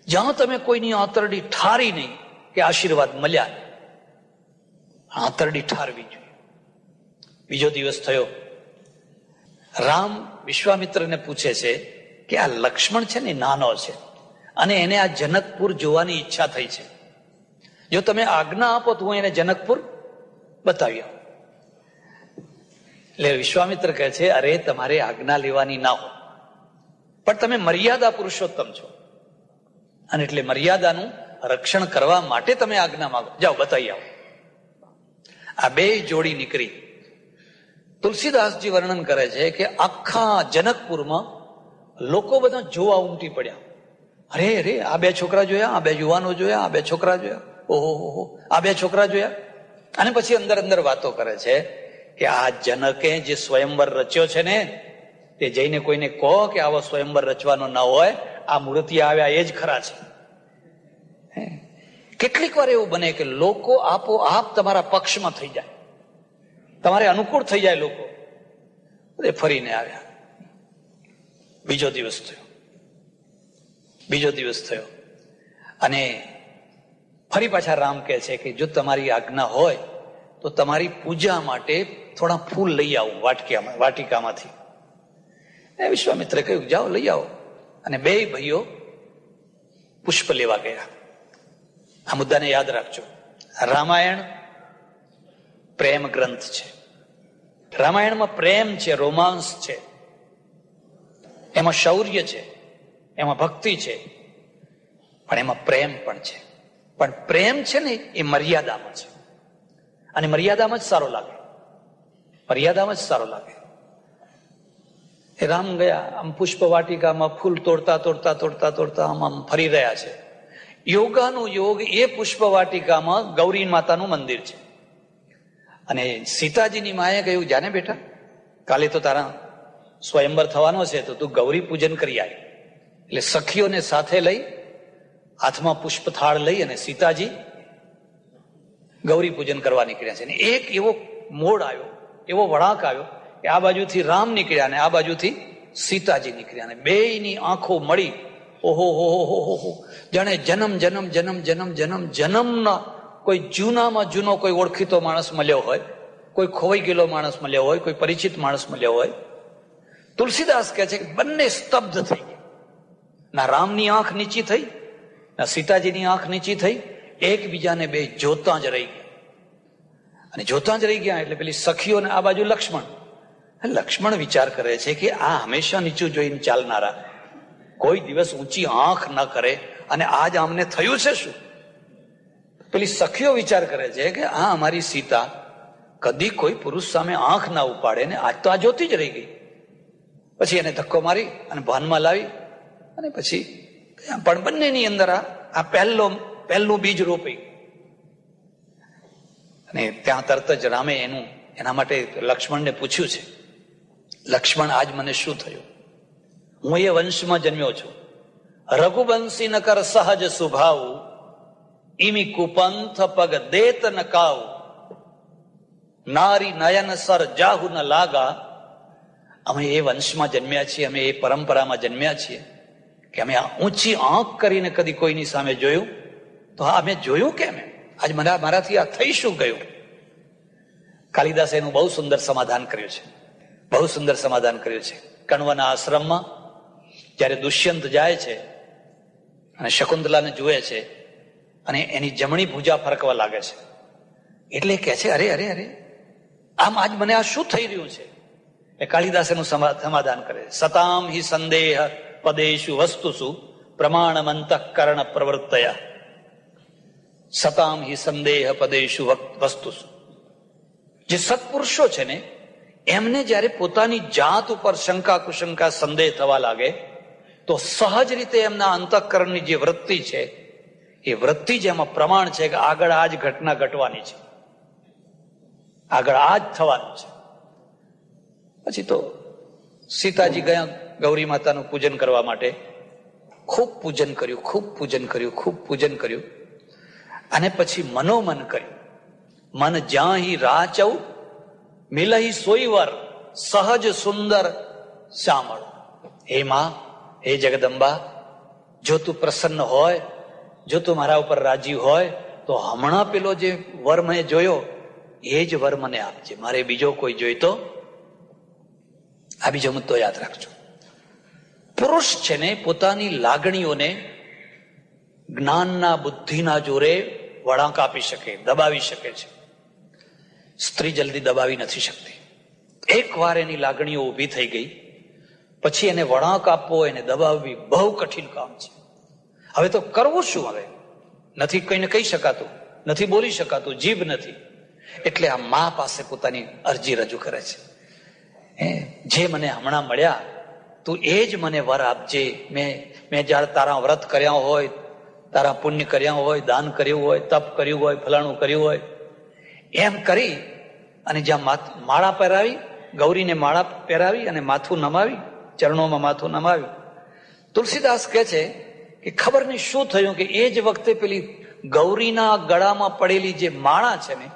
S1: જ્યાં તમે કોઈની આંતરડી ઠારી નહીં કે આશીર્વાદ મળ્યા, આંતરડી ઠારવી જોઈએ. બીજો દિવસ થયો. રામ વિશ્વામિત્રને પૂછે છે કે આ લક્ષ્મણ છે ને નાનો છે અને એને આ જનકપુર જોવાની ઈચ્છા થઈ છે. જો તમે આજ્ઞા આપો તો હું એને જનકપુર બતાવી આવું. એટલે વિશ્વામિત્ર કહે છે અરે તમારે આજ્ઞા લેવાની ના હોય, પણ તમે મર્યાદા પુરુષોત્તમ છો અને એટલે મર્યાદાનું રક્ષણ કરવા માટે તમે આજ્ઞા માંગો. જાઓ બતાવી આવો. આ બે જોડી નીકળી. તુલસીદાસજી વર્ણન કરે છે કે આખા જનકપુરમાં લોકો બધા જોવા ઉમટી પડ્યા. અરે અરે આ બે છોકરા જોયા, આ બે યુવાનો જોયા, આ બે છોકરા જોયા, ઓહો આ બે છોકરા જોયા. અને પછી અંદર વાતો કરે છે કે આ જનકે જે સ્વયંવર રચ્યો છે ને તે જઈને કોઈને કહો કે આવો સ્વયંવર રચવાનો ના હોય, આ મૂર્તિ આવ્યા એ જ ખરા છે. કેટલીક વાર એવું બને કે લોકો આપોઆપ તમારા પક્ષમાં થઈ જાય, તમારે અનુકૂળ થઈ જાય લોકો. ફરીને આવ્યા. બીજો દિવસ થયો અને ફરી પાછા રામ કહે છે કે જો તમારી આજ્ઞા હોય તો તમારી પૂજા માટે થોડા ફૂલ લઈ આવું વાટિકામાંથી. વિશ્વામિત્રે કહ્યું જાઓ લઈ આવો. અને બે ભાઈઓ પુષ્પ લેવા ગયા. આ મુદ્દાને યાદ રાખજો. રામાયણ પ્રેમ ગ્રંથ છે. રામાયણમાં પ્રેમ છે, રોમાંસ છે, એમાં શૌર્ય છે, એમાં ભક્તિ છે, પણ એમાં પ્રેમ પણ છે. પણ પ્રેમ છે ને એ મર્યાદામાં છે, અને મર્યાદામાં જ સારો લાગે. મર્યાદામાં જ સારો લાગે. એ રામ ગયા આમ પુષ્પ વાટિકામાં ફૂલ તોડતા તોડતા તોડતા તોડતા આમ ફરી રહ્યા છે. યોગાનું યોગ એ પુષ્પ વાટિકામાં ગૌરી માતાનું મંદિર છે. અને સીતાજીની માએ કહ્યું જાને બેટા, કાલે તો તારા સ્વયંવર થવાનો છે, તો તું ગૌરી પૂજન કરી આવી. એટલે સખીઓને સાથે લઈ હાથમાં પુષ્પ થાળ લઈ અને સીતાજી ગૌરી પૂજન કરવા નીકળ્યા છે. અને એક એવો મોડ આવ્યો, એવો વળાંક આવ્યો કે આ બાજુથી રામ નીકળ્યા અને આ બાજુથી સીતાજી નીકળ્યા, અને બેયની આંખો મળી. ઓહો હો હો હો હો, જાણે જન્મ જન્મ જન્મ જન્મ જન્મ જન્મના કોઈ જૂનામાં જૂનો કોઈ ઓળખીતો માણસ મળ્યો હોય, કોઈ ખોવાઈ ગયેલો માણસ મળ્યો હોય, કોઈ પરિચિત માણસ મળ્યો હોય. તુલસીદાસ કહે છે કે બંને સ્તબ્ધ થઈ ગયા. ના રામની આંખ નીચી થઈ, ના સીતાજીની આંખ નીચી થઈ. એકબીજાને બે જોતા જ રહી ગયા. અને જોતા જ રહી ગયા એટલે પેલી સખીઓને આ બાજુ લક્ષ્મણ વિચાર કરે છે કે આ હંમેશા નીચું જોઈને ચાલનારા, કોઈ દિવસ ઊંચી આંખ ન કરે, અને આજ આમને થયું છે શું? પેલી સખીઓ વિચાર કરે છે કે આ અમારી સીતા કદી કોઈ પુરુષ સામે આંખ ના ઉપાડે ને આજ તો આ જોતી જ રહી ગઈ. પછી એને ધક્કો મારી અને ભાનમાં લાવી, અને પછી પણ બંનેની અંદર આ પહેલું બીજ રોપી. અને ત્યાં તરત જ રામે એના માટે લક્ષ્મણને પૂછ્યું છે, લક્ષ્મણ આજ મને શું થયું? હું એ વંશમાં જન્મ્યો છું, રઘુવંશી ન કર સહજ સ્વભાવ, ઈમી કુપંથ પગ દેત ન કાવ, નારી નયન સર જાહુ ન લાગા. અમે એ વંશમાં જન્મ્યા છીએ, અમે એ પરંપરામાં જન્મ્યા છીએ કે અમે ઊંચી આંખ કરીને કદી કોઈની સામે જોયું? તો અમે જોયું કેમ? આજ મારાથી આ થઈ શું ગયું? કાલિદાસે એનું બહુ સુંદર સમાધાન કર્યું છે, બહુ સુંદર સમાધાન કર્યું છે. કણવના આશ્રમમાં જયારે દુષ્યંત જાય છે અને શકુંતલાને જુએ છે, અને એની જમણી ભુજા ફરકવા લાગે છે, એટલે કહે છે અરે અરે અરે, આમ આજ મને આ શું થઈ રહ્યું છે? એ કાલિદાસ એનું સમાધાન કરે. સતામ હિ સંદેહ પદેશુ વસ્તુસુ પ્રમાણમંતઃકરણ પ્રવૃત્તયા. સતામ હિ સંદેહ પદેશુ વસ્તુસુ. જે સત્પુરુષો છે ને, એમને જયારે પોતાની જાત ઉપર શંકા કુશંકા સંદેહ થવા લાગે, તો સહજ રીતે એમના અંતઃકરણની જે વૃત્તિ છે, એ વૃત્તિ જ એમાં પ્રમાણ છે કે આગળ આ જ ઘટના ઘટવાની છે, આગળ આ જ થવાનું છે. પછી તો સીતાજી ગયા ગૌરી માતાનું પૂજન કરવા માટે. ખૂબ પૂજન કર્યું, ખૂબ પૂજન કર્યું, ખૂબ પૂજન કર્યું. અને પછી મનોમન કર્યું. મન જ્યાં રાચૌ મિલહી સોઈવર, સહજ સુંદર શ્યામળ. હે માં, હે જગદંબા, જો તું પ્રસન્ન હોય, જો તું મારા ઉપર રાજી હોય, તો હમણાં પેલો જે વર મેં જોયો એ જ વર મને આપજે, મારે બીજો કોઈ જોઈતો. આ બીજો મુદ્દો યાદ રાખજો. પુરુષ છે ને પોતાની લાગણીઓને જ્ઞાનના બુદ્ધિના જોરે વળાંક આપી શકે, દબાવી શકે છે. સ્ત્રી જલ્દી દબાવી નથી શકતી. એકવાર એની લાગણીઓ ઊભી થઈ ગઈ પછી એને વળાંક આપવો, એને દબાવવી બહુ કઠિન કામ છે. હવે તો કરવું શું? હવે નથી કોઈને કહી શકાતું, નથી બોલી શકાતું, જીભ નથી. એટલે આ મા પાસે પોતાની અરજી રજૂ કરે છે, જે મને હમણાં મળ્યા તું એ જ મને વર આપજે. મેં જયારે તારા વ્રત કર્યા હોય, તારા પુણ્ય કર્યા હોય, દાન કર્યું હોય, તપ કર્યું હોય, ફલાણું કર્યું હોય, એમ કરી અને જ્યાં માળા પહેરાવી, ગૌરીને માળા પહેરાવી અને માથું નમાવી, ચરણોમાં માથું નમાવી. તુલસીદાસ કહે છે કે ખબર નહીં શું થયું કે એ જ વખતે પેલી ગૌરીના ગળામાં પડેલી જે માળા છે ને,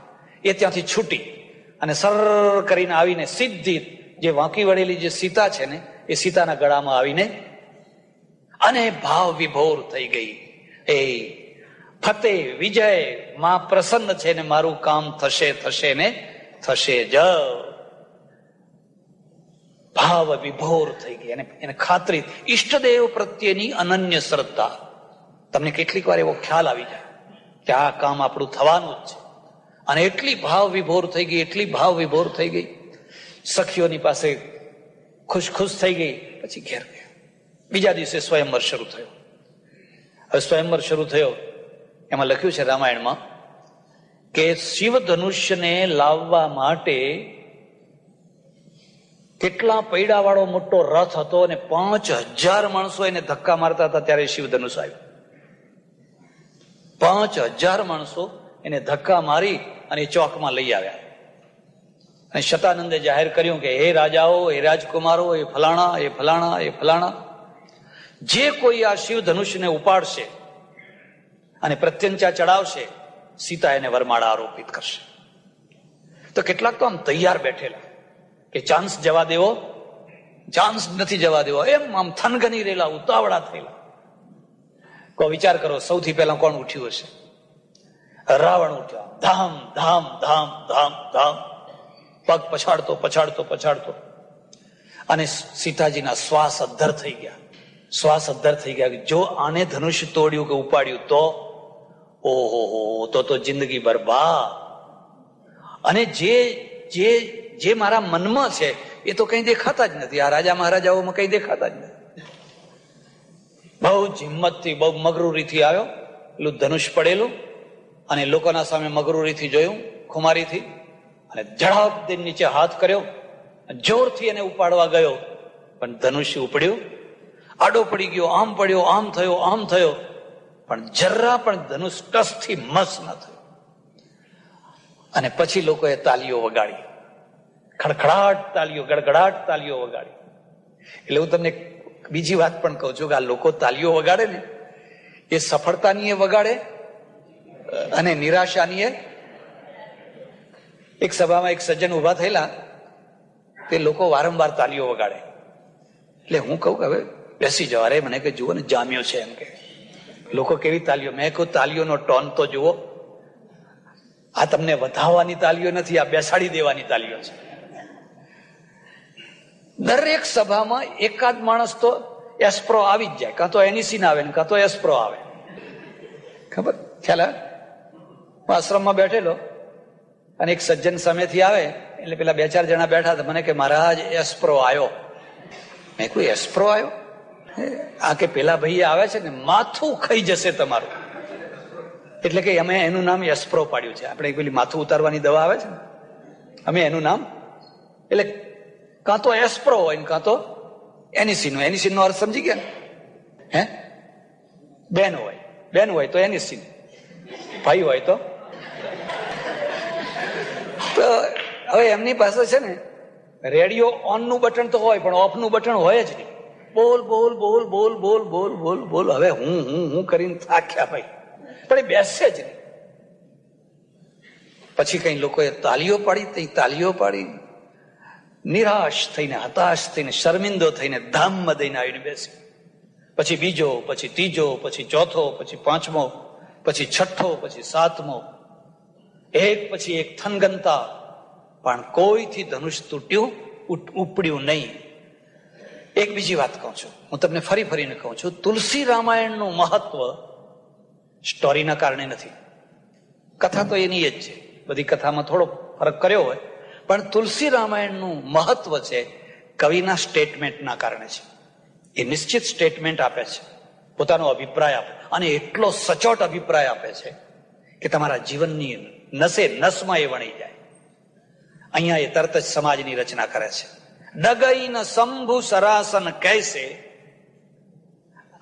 S1: એ ત્યાંથી છૂટી અને સર કરીને આવીને સીધી જે વાંકી વળેલી જે સીતા છે ને, એ સીતાના ગળામાં આવીને અને ભાવ વિભોર થઈ ગઈ. એ ફતેહ, વિજય, માં પ્રસન્ન છે ને મારું કામ થશે થશે ને થશે જ. ભાવ વિભોર થઈ ગઈ એને ખાતરી, ઈષ્ટદેવ પ્રત્યેની અનન્ય શ્રદ્ધા. તમને કેટલીક વાર એવો ખ્યાલ આવી જાય કે આ કામ આપણું થવાનું જ છે, અને એટલી ભાવ વિભોર થઈ ગઈ, એટલી ભાવ વિભોર થઈ ગઈ, સખીઓની પાસે ખુશ થઈ ગઈ. પછી ઘેર ગયા. બીજા દિવસે સ્વયંવર શરૂ થયો. હવે સ્વયંવર શરૂ થયો, એમાં લખ્યું છે રામાયણમાં કે શિવ ધનુષ્યને લાવવા માટે કેટલા પૈડા વાળો મોટો રથ હતો અને 5000 માણસો એને ધક્કા મારતા હતા ત્યારે શિવ ધનુષ આવ્યું. 5000 માણસો એને ધક્કા મારી અને ચોકમાં લઈ આવ્યા. અને શતાનંદે જાહેર કર્યું કે હે રાજાઓ, હે રાજકુમારો, એ ફલાણા, એ ફલાણા, એ ફલાણા, જે કોઈ આ શિવ ધનુષને ઉપાડશે અને પ્રત્યંચા ચડાવશે, સીતા એને વરમાળા આરોપિત કરશે. તો કેટલાક તો આમ તૈયાર બેઠેલા કે ચાન્સ જવા દેવો, ચાન્સ નથી જવા દેવો, એમ આમ થનગની રહેલા, ઉતાવળા થયેલા. કોઈ વિચાર કરો, સૌથી પહેલા કોણ ઉઠ્યું હશે? રાવણ ઉઠ્યો. ધામ ધામ ધામ ધામ ધામ, પગ પછાડતો પછાડતો પછાડતો, અને સીતાજીના શ્વાસ અદ્ધર થઈ ગયા. શ્વાસ અદ્ધર થઈ ગયા. જો આને ધનુષ્ય તોડ્યું કે ઉપાડ્યું તો ઓહો, તો જિંદગી બરબાદ. અને જે મારા મનમાં છે એ તો કઈ દેખાતા જ નથી. આ રાજા મહારાજાઓમાં કઈ દેખાતા જ નથી. બહુ જ હિંમતથી, બહુ મગરૂરીથી આવ્યો, પેલું ધનુષ પડેલું, અને લોકોના સામે મગરૂરીથી જોયું, ખુમારીથી, અને ઝડપ દઈને નીચે હાથ કર્યો, જોરથી એને ઉપાડવા ગયો, પણ ધનુષ્ય ઉપડ્યું, આડો પડી ગયો, આમ પડ્યો, આમ થયો, આમ થયો, પણ જરા પણ ધનુષ ટસથી મસ ન થયો. અને પછી લોકોએ તાલીઓ વગાડી, ખડખડાટ તાલીઓ, ગડગડાટ તાલીઓ વગાડી. એટલે હું તમને બીજી વાત પણ કહું છું કે આ લોકો તાલીઓ વગાડે ને, એ સફળતાની એ વગાડે અને નિરાશાની. એક સભામાં એક સજ્જન ઉભા થયેલા, તે લોકો વારંવાર તાલીઓ વગાડે. એટલે હું કહું કે હવે બેસી જાઓ. અરે મને કે જુઓ ને, જામ્યો છે એમ કે. લોકો કેવી તાલીઓ? મેં કહું તાલીઓનો ટોન તો જુઓ, આ તમને વધાવવાની તાલીઓ નથી, આ બેસાડી દેવાની તાલીઓ છે. દરેક સભામાં એકાદ માણસ તો એસ્પ્રો આવી જ જાય, કાં તો એનીસીન આવે ને કાં તો એસ્પ્રો આવે. ખબર ખ્યાલ? આશ્રમમાં બેઠેલો અને એક સજ્જન સામેથી આવે, એટલે પેલા 2-4 જણા બેઠા હતા. મને કે મહારાજ એસ્પ્રો આવ્યો. મેં કોઈ એસ્પ્રો આવ્યો? આ કે પેલા ભાઈ આવે છે ને, માથું ખાઈ જશે તમારું. એટલે કે અમે એનું નામ એસ્પ્રો પાડ્યું છે. આપણે પેલી માથું ઉતારવાની દવા આવે છે ને, અમે એનું નામ, એટલે કાં તો એસ્પ્રો હોય ને કાં તો એનિસિન હોય. એનિસિન નો અર્થ સમજી ગયા ને? હે, બેન હોય તો એનિસિન, ભાઈ હોય તો હવે એમની પાસે છે ને રેડિયો ઓન નું બટન તો હોય, પણ ઓફ નું બટન હોય જ નહીં. બોલ બોલ બોલ બોલ બોલ બોલ બોલ બોલ. હવે હું કરીને થાક્યા ભાઈ, પણ એ બેસે જ નહીં. પછી કઈ લોકોએ તાલીઓ પાડી, તાલીઓ પાડી, નિરાશ થઈને, હતાશ થઈને, શર્મિંદો થઈને ધામમાં દઈને આવીને બેસી. પછી બીજો, પછી ત્રીજો, પછી ચોથો, પછી પાંચમો, પછી છઠ્ઠો, પછી સાતમો, એક પછી એક થનગનતા, પણ કોઈથી ધનુષ તૂટ્યું, ઉપડ્યું નહીં. એક બીજી વાત કહું છું, હું તમને ફરીને કહું છું, તુલસી રામાયણનું મહત્વ સ્ટોરીના કારણે નથી. કથા તો એની જ છે, બધી કથામાં થોડો ફરક કર્યો હોય, પણ તુલસી રામાયણનું મહત્વ છે કવિના સ્ટેટમેન્ટના કારણે છે. એ નિશ્ચિત સ્ટેટમેન્ટ આપે છે, પોતાનો અભિપ્રાય આપે, અને એટલો સચોટ અભિપ્રાય આપે છે કે તમારા જીવનની નસે નસમાં એ વણી જાય. અહીંયા એ તરત જ સમાજની રચના કરે છે. ડગઈન શંભુ સરાસન કૈસે.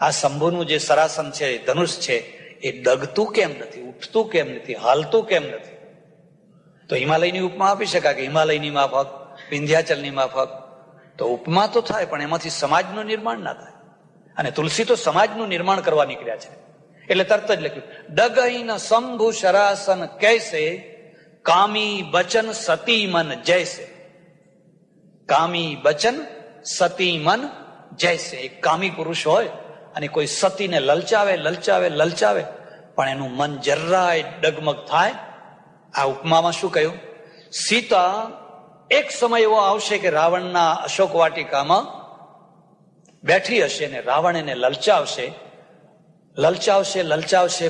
S1: આ શંભુનું જે સરાસન છે, ધનુષ છે, એ ડગતું કેમ નથી, ઉઠતું કેમ નથી, હાલતું કેમ નથી? તો હિમાલયની ઉપમા આપી શકાય કે હિમાલયની માફક, વિંધ્યાચલની માફક. તો ઉપમા તો થાય, પણ એમાંથી સમાજનું નિર્માણ ના થાય. અને તુલસી તો સમાજનું નિર્માણ કરવા નીકળ્યા છે. એટલે તરત જ લખ્યું, ડગઈન શંભુ સરાસન કૈસે, કામી બચન સતી મન જૈસે. કામી બચન સતી મન જૈસે. એક કામી પુરુષ હોય અને કોઈ સતીને લલચાવે, પણ એનું મન જરાય ડગમગ થાય. આ ઉપમામાં શું કહ્યું? સીતા એક સમય એવો આવશે કે રાવણના અશોક વાટિકામાં બેઠી હશે ને રાવણ એને લલચાવશે,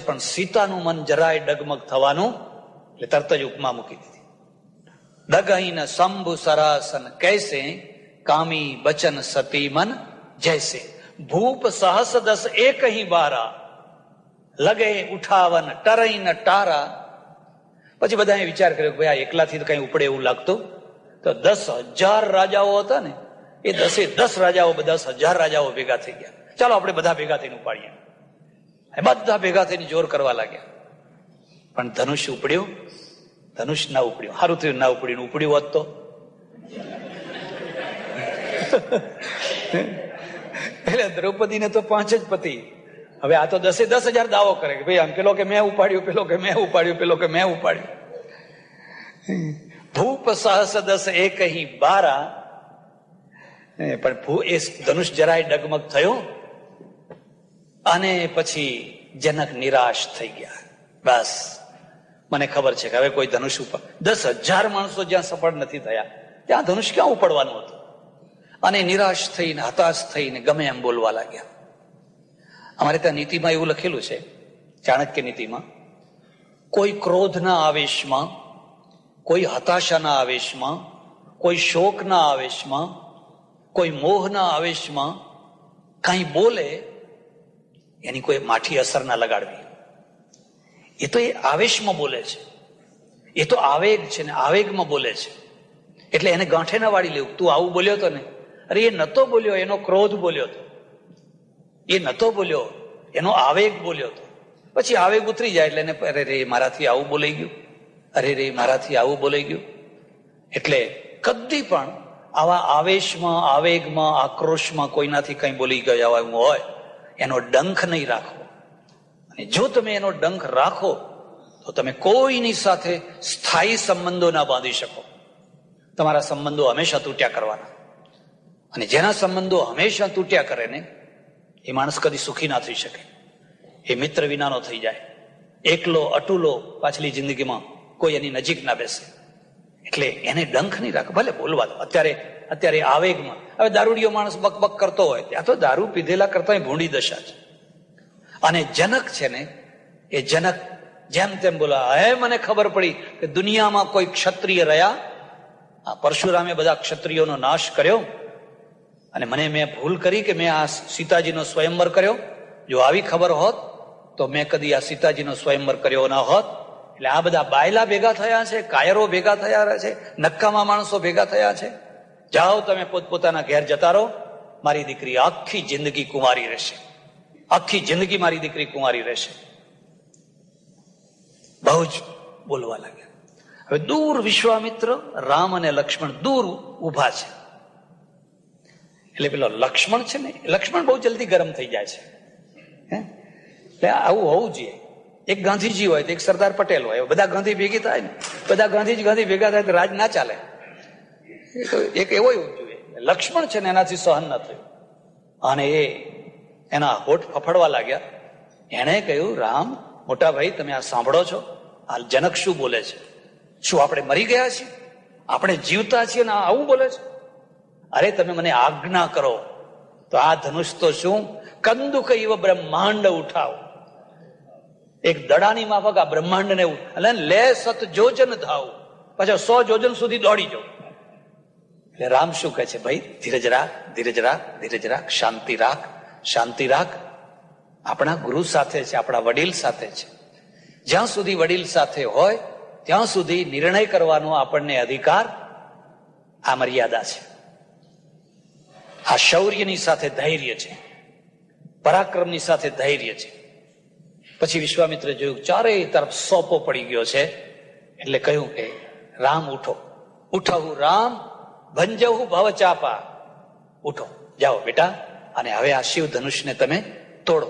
S1: પણ સીતાનું મન જરાય ડગમગ થવાનું, એટલે તરત જ ઉપમા મૂકી દીધી. ડગહીન શંભુ સરાસન કૈસે, કામી બચન સતી મન જૈસે. ભૂપ સહસ દસ એક હી બારા, લગે ઉઠાવન ટરઈ ન ટારા. પછી બધાએ વિચાર કર્યો કે ભાઈ આ એકલાથી તો કઈ ઉપડે એવું લાગતું. તો 10,000 રાજાઓ હતા ને, એ 10 રાજાઓ, 10,000 રાજાઓ ભેગા થઈ ગયા. ચાલો આપણે બધા ભેગા થઈને ઉપાડીએ. બધા ભેગા થઈને જોર કરવા લાગ્યા. પણ ધનુષ ઉપડ્યું? ધનુષ ના ઉપડ્યું. સારું થયું ના ઉપડ્યું. ઉપડ્યું હોત તો એટલે દ્રૌપદીને તો 5 જ પતિ. હવે આ તો 10,000 દાવો કરે કે ભાઈ આમ પેલો કે મેં ઉપાડ્યું, પેલો કે મેં ઉપાડ્યું, પેલો કે મેં ઉપાડ્યું. ભૂપ સહસ દસ એક હી બારા. પણ એ ધનુષ જરાય ડગમગ થયો અને પછી જનક નિરાશ થઈ ગયા. બસ મને ખબર છે કે હવે કોઈ ધનુષ ઉપર 10,000 માણસો જ્યાં સફળ નથી થયા ત્યાં ધનુષ ક્યાં ઉપડવાનું હતું. અને નિરાશ થઈને, હતાશ થઈને ગમે એમ બોલવા લાગ્યા. અમારે ત્યાં નીતિમાં એવું લખેલું છે, ચાણક્ય નીતિમાં, કોઈ ક્રોધના આવેશમાં, કોઈ હતાશાના આવેશમાં, કોઈ શોકના આવેશમાં, કોઈ મોહના આવેશમાં કઈ બોલે એની કોઈ માઠી અસર ના લગાડવી. એ તો એ આવેશમાં બોલે છે, એ તો આવેગ છે ને આવેગમાં બોલે છે. એટલે એને ગાંઠે ના વાળી લેવું. તું આવું બોલ્યો તો ને, અરે એ નતો બોલ્યો, એનો ક્રોધ બોલ્યો હતો. એ નતો બોલ્યો, એનો આવેગ બોલ્યો હતો. પછી આવેગ ઉતરી જાય એટલે એને અરે રે મારાથી આવું બોલાઈ ગયું, અરે રે મારાથી આવું બોલાઈ ગયું. એટલે કદી પણ આવા આવેશમાં, આવેગમાં, આક્રોશમાં કોઈનાથી કંઈ બોલી ગયા હોય એનો ડંખ નહીં રાખવો. અને જો તમે એનો ડંખ રાખો તો તમે કોઈની સાથે સ્થાયી સંબંધો ના બાંધી શકો. તમારા સંબંધો હંમેશા તૂટ્યા કરવાના. અને જેના સંબંધો હંમેશા તૂટ્યા કરે ને એ માણસ કદી સુખી ના થઈ શકે. એ મિત્ર વિનાનો થઈ જાય, એકલો અટુલો પાછલી જિંદગીમાં કોઈ એની નજીક ના બેસે. એટલે એને ડંખ નહીં રાખે. ભલે બોલવા દો. અત્યારે આવેગમાં, હવે દારૂડિયો માણસ બકબક કરતો હોય ત્યાં તો દારૂ પીધેલા કરતા ભૂંડી દશા છે. અને જનક છે ને, એ જનક જેમ તેમ બોલા, હે મને ખબર પડી કે દુનિયામાં કોઈ ક્ષત્રિય રહ્યા, આ પરશુરામે બધા ક્ષત્રિયોનો નાશ કર્યો અને મેં ભૂલ કરી કે મેં આ સીતાજીનો સ્વયંવર કર્યો. જો આવી ખબર હોત તો મેં કદી આ સીતાજીનો સ્વયંવર કર્યો ના હોત. એટલે આ બધા બાયલા ભેગા થયા છે, કાયરો ભેગા થયા છે, નક્કામાં માણસો ભેગા થયા છે. જાઓ તમે પોતપોતાના ઘેર જતા રહો, મારી દીકરી આખી જિંદગી કુંવારી રહેશે, આખી જિંદગી મારી દીકરી કુંવારી રહેશે. બહુ જ બોલવા લાગ્યા. હવે દૂર વિશ્વામિત્ર, રામ અને લક્ષ્મણ દૂર ઉભા છે. એટલે પેલો લક્ષ્મણ છે ને, લક્ષ્મણ બહુ જલ્દી ગરમ થઈ જાય છે. એટલે આવું હોવું જોઈએ. એક ગાંધીજી હોય તો એક સરદાર પટેલ હોય, બધા ગાંધી ભેગી થાય ને, બધા ગાંધી ભેગા થાય તો રાજ ના ચાલે. એક એવો જોઈએ. લક્ષ્મણ છે ને એનાથી સહન ન થયું અને એના હોઠ ફફડવા લાગ્યા. એણે કહ્યું, રામ મોટા ભાઈ તમે આ સાંભળો છો, આ જનક શું બોલે છે? શું આપણે મરી ગયા છીએ? આપણે જીવતા છીએ ને આવું બોલે છે? અરે તમે મને આજ્ઞા કરો તો આ ધનુષ તો શું કંદુક ઇવ બ્રહ્માંડ ઉઠાવ. એક દડાની માફક આ બ્રહ્માંડને લે સત જોજન ધાવ, પાછા 100 જોજન સુધી દોડી જાઓ. એટલે રામ શું કહે છે? ભાઈ ધીરજ રાખ, ધીરજ રાખ, ધીરજ રાખ, શાંતિ રાખ, શાંતિ રાખ. આપણા ગુરુ સાથે છે, આપણા વડીલ સાથે છે. જ્યાં સુધી વડીલ સાથે હોય ત્યાં સુધી નિર્ણય કરવાનો આપણને અધિકાર, આ મર્યાદા છે. આ શૌર્યની સાથે ધૈર્ય છે, પરાક્રમની સાથે ધૈર્ય છે. પછી વિશ્વામિત્રે જોયું ચારેય તરફ સોપો પડી ગયો છે એટલે કહ્યું કે રામ ઉઠો, ઉઠવું રામ ભંજવું ભવ ચાપા. ઉઠો, જાઓ બેટા, અને હવે આ શિવ ધનુષને તમે તોડો.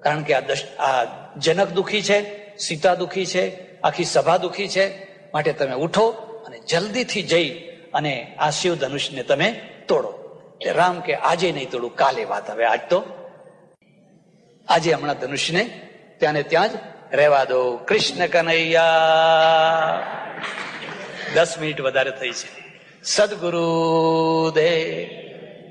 S1: કારણ કે આ જનક દુખી છે, સીતા દુખી છે, આખી સભા દુખી છે. માટે તમે ઉઠો અને જલ્દીથી જઈ અને આ શિવ ધનુષને તમે તોડો. રામ કે આજે નહીં તોડું, કાલે વાત. હવે આજે હમણાં ધનુષને ત્યાં જ રહેવા દો. કૃષ્ણ કનૈયા. 10 મિનિટ વધારે થઈ છે. સદગુરુદેવ.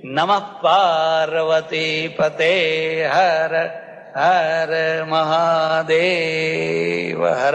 S1: નમઃ પાર્વતી પતે. હર હર મહાદેવ. હર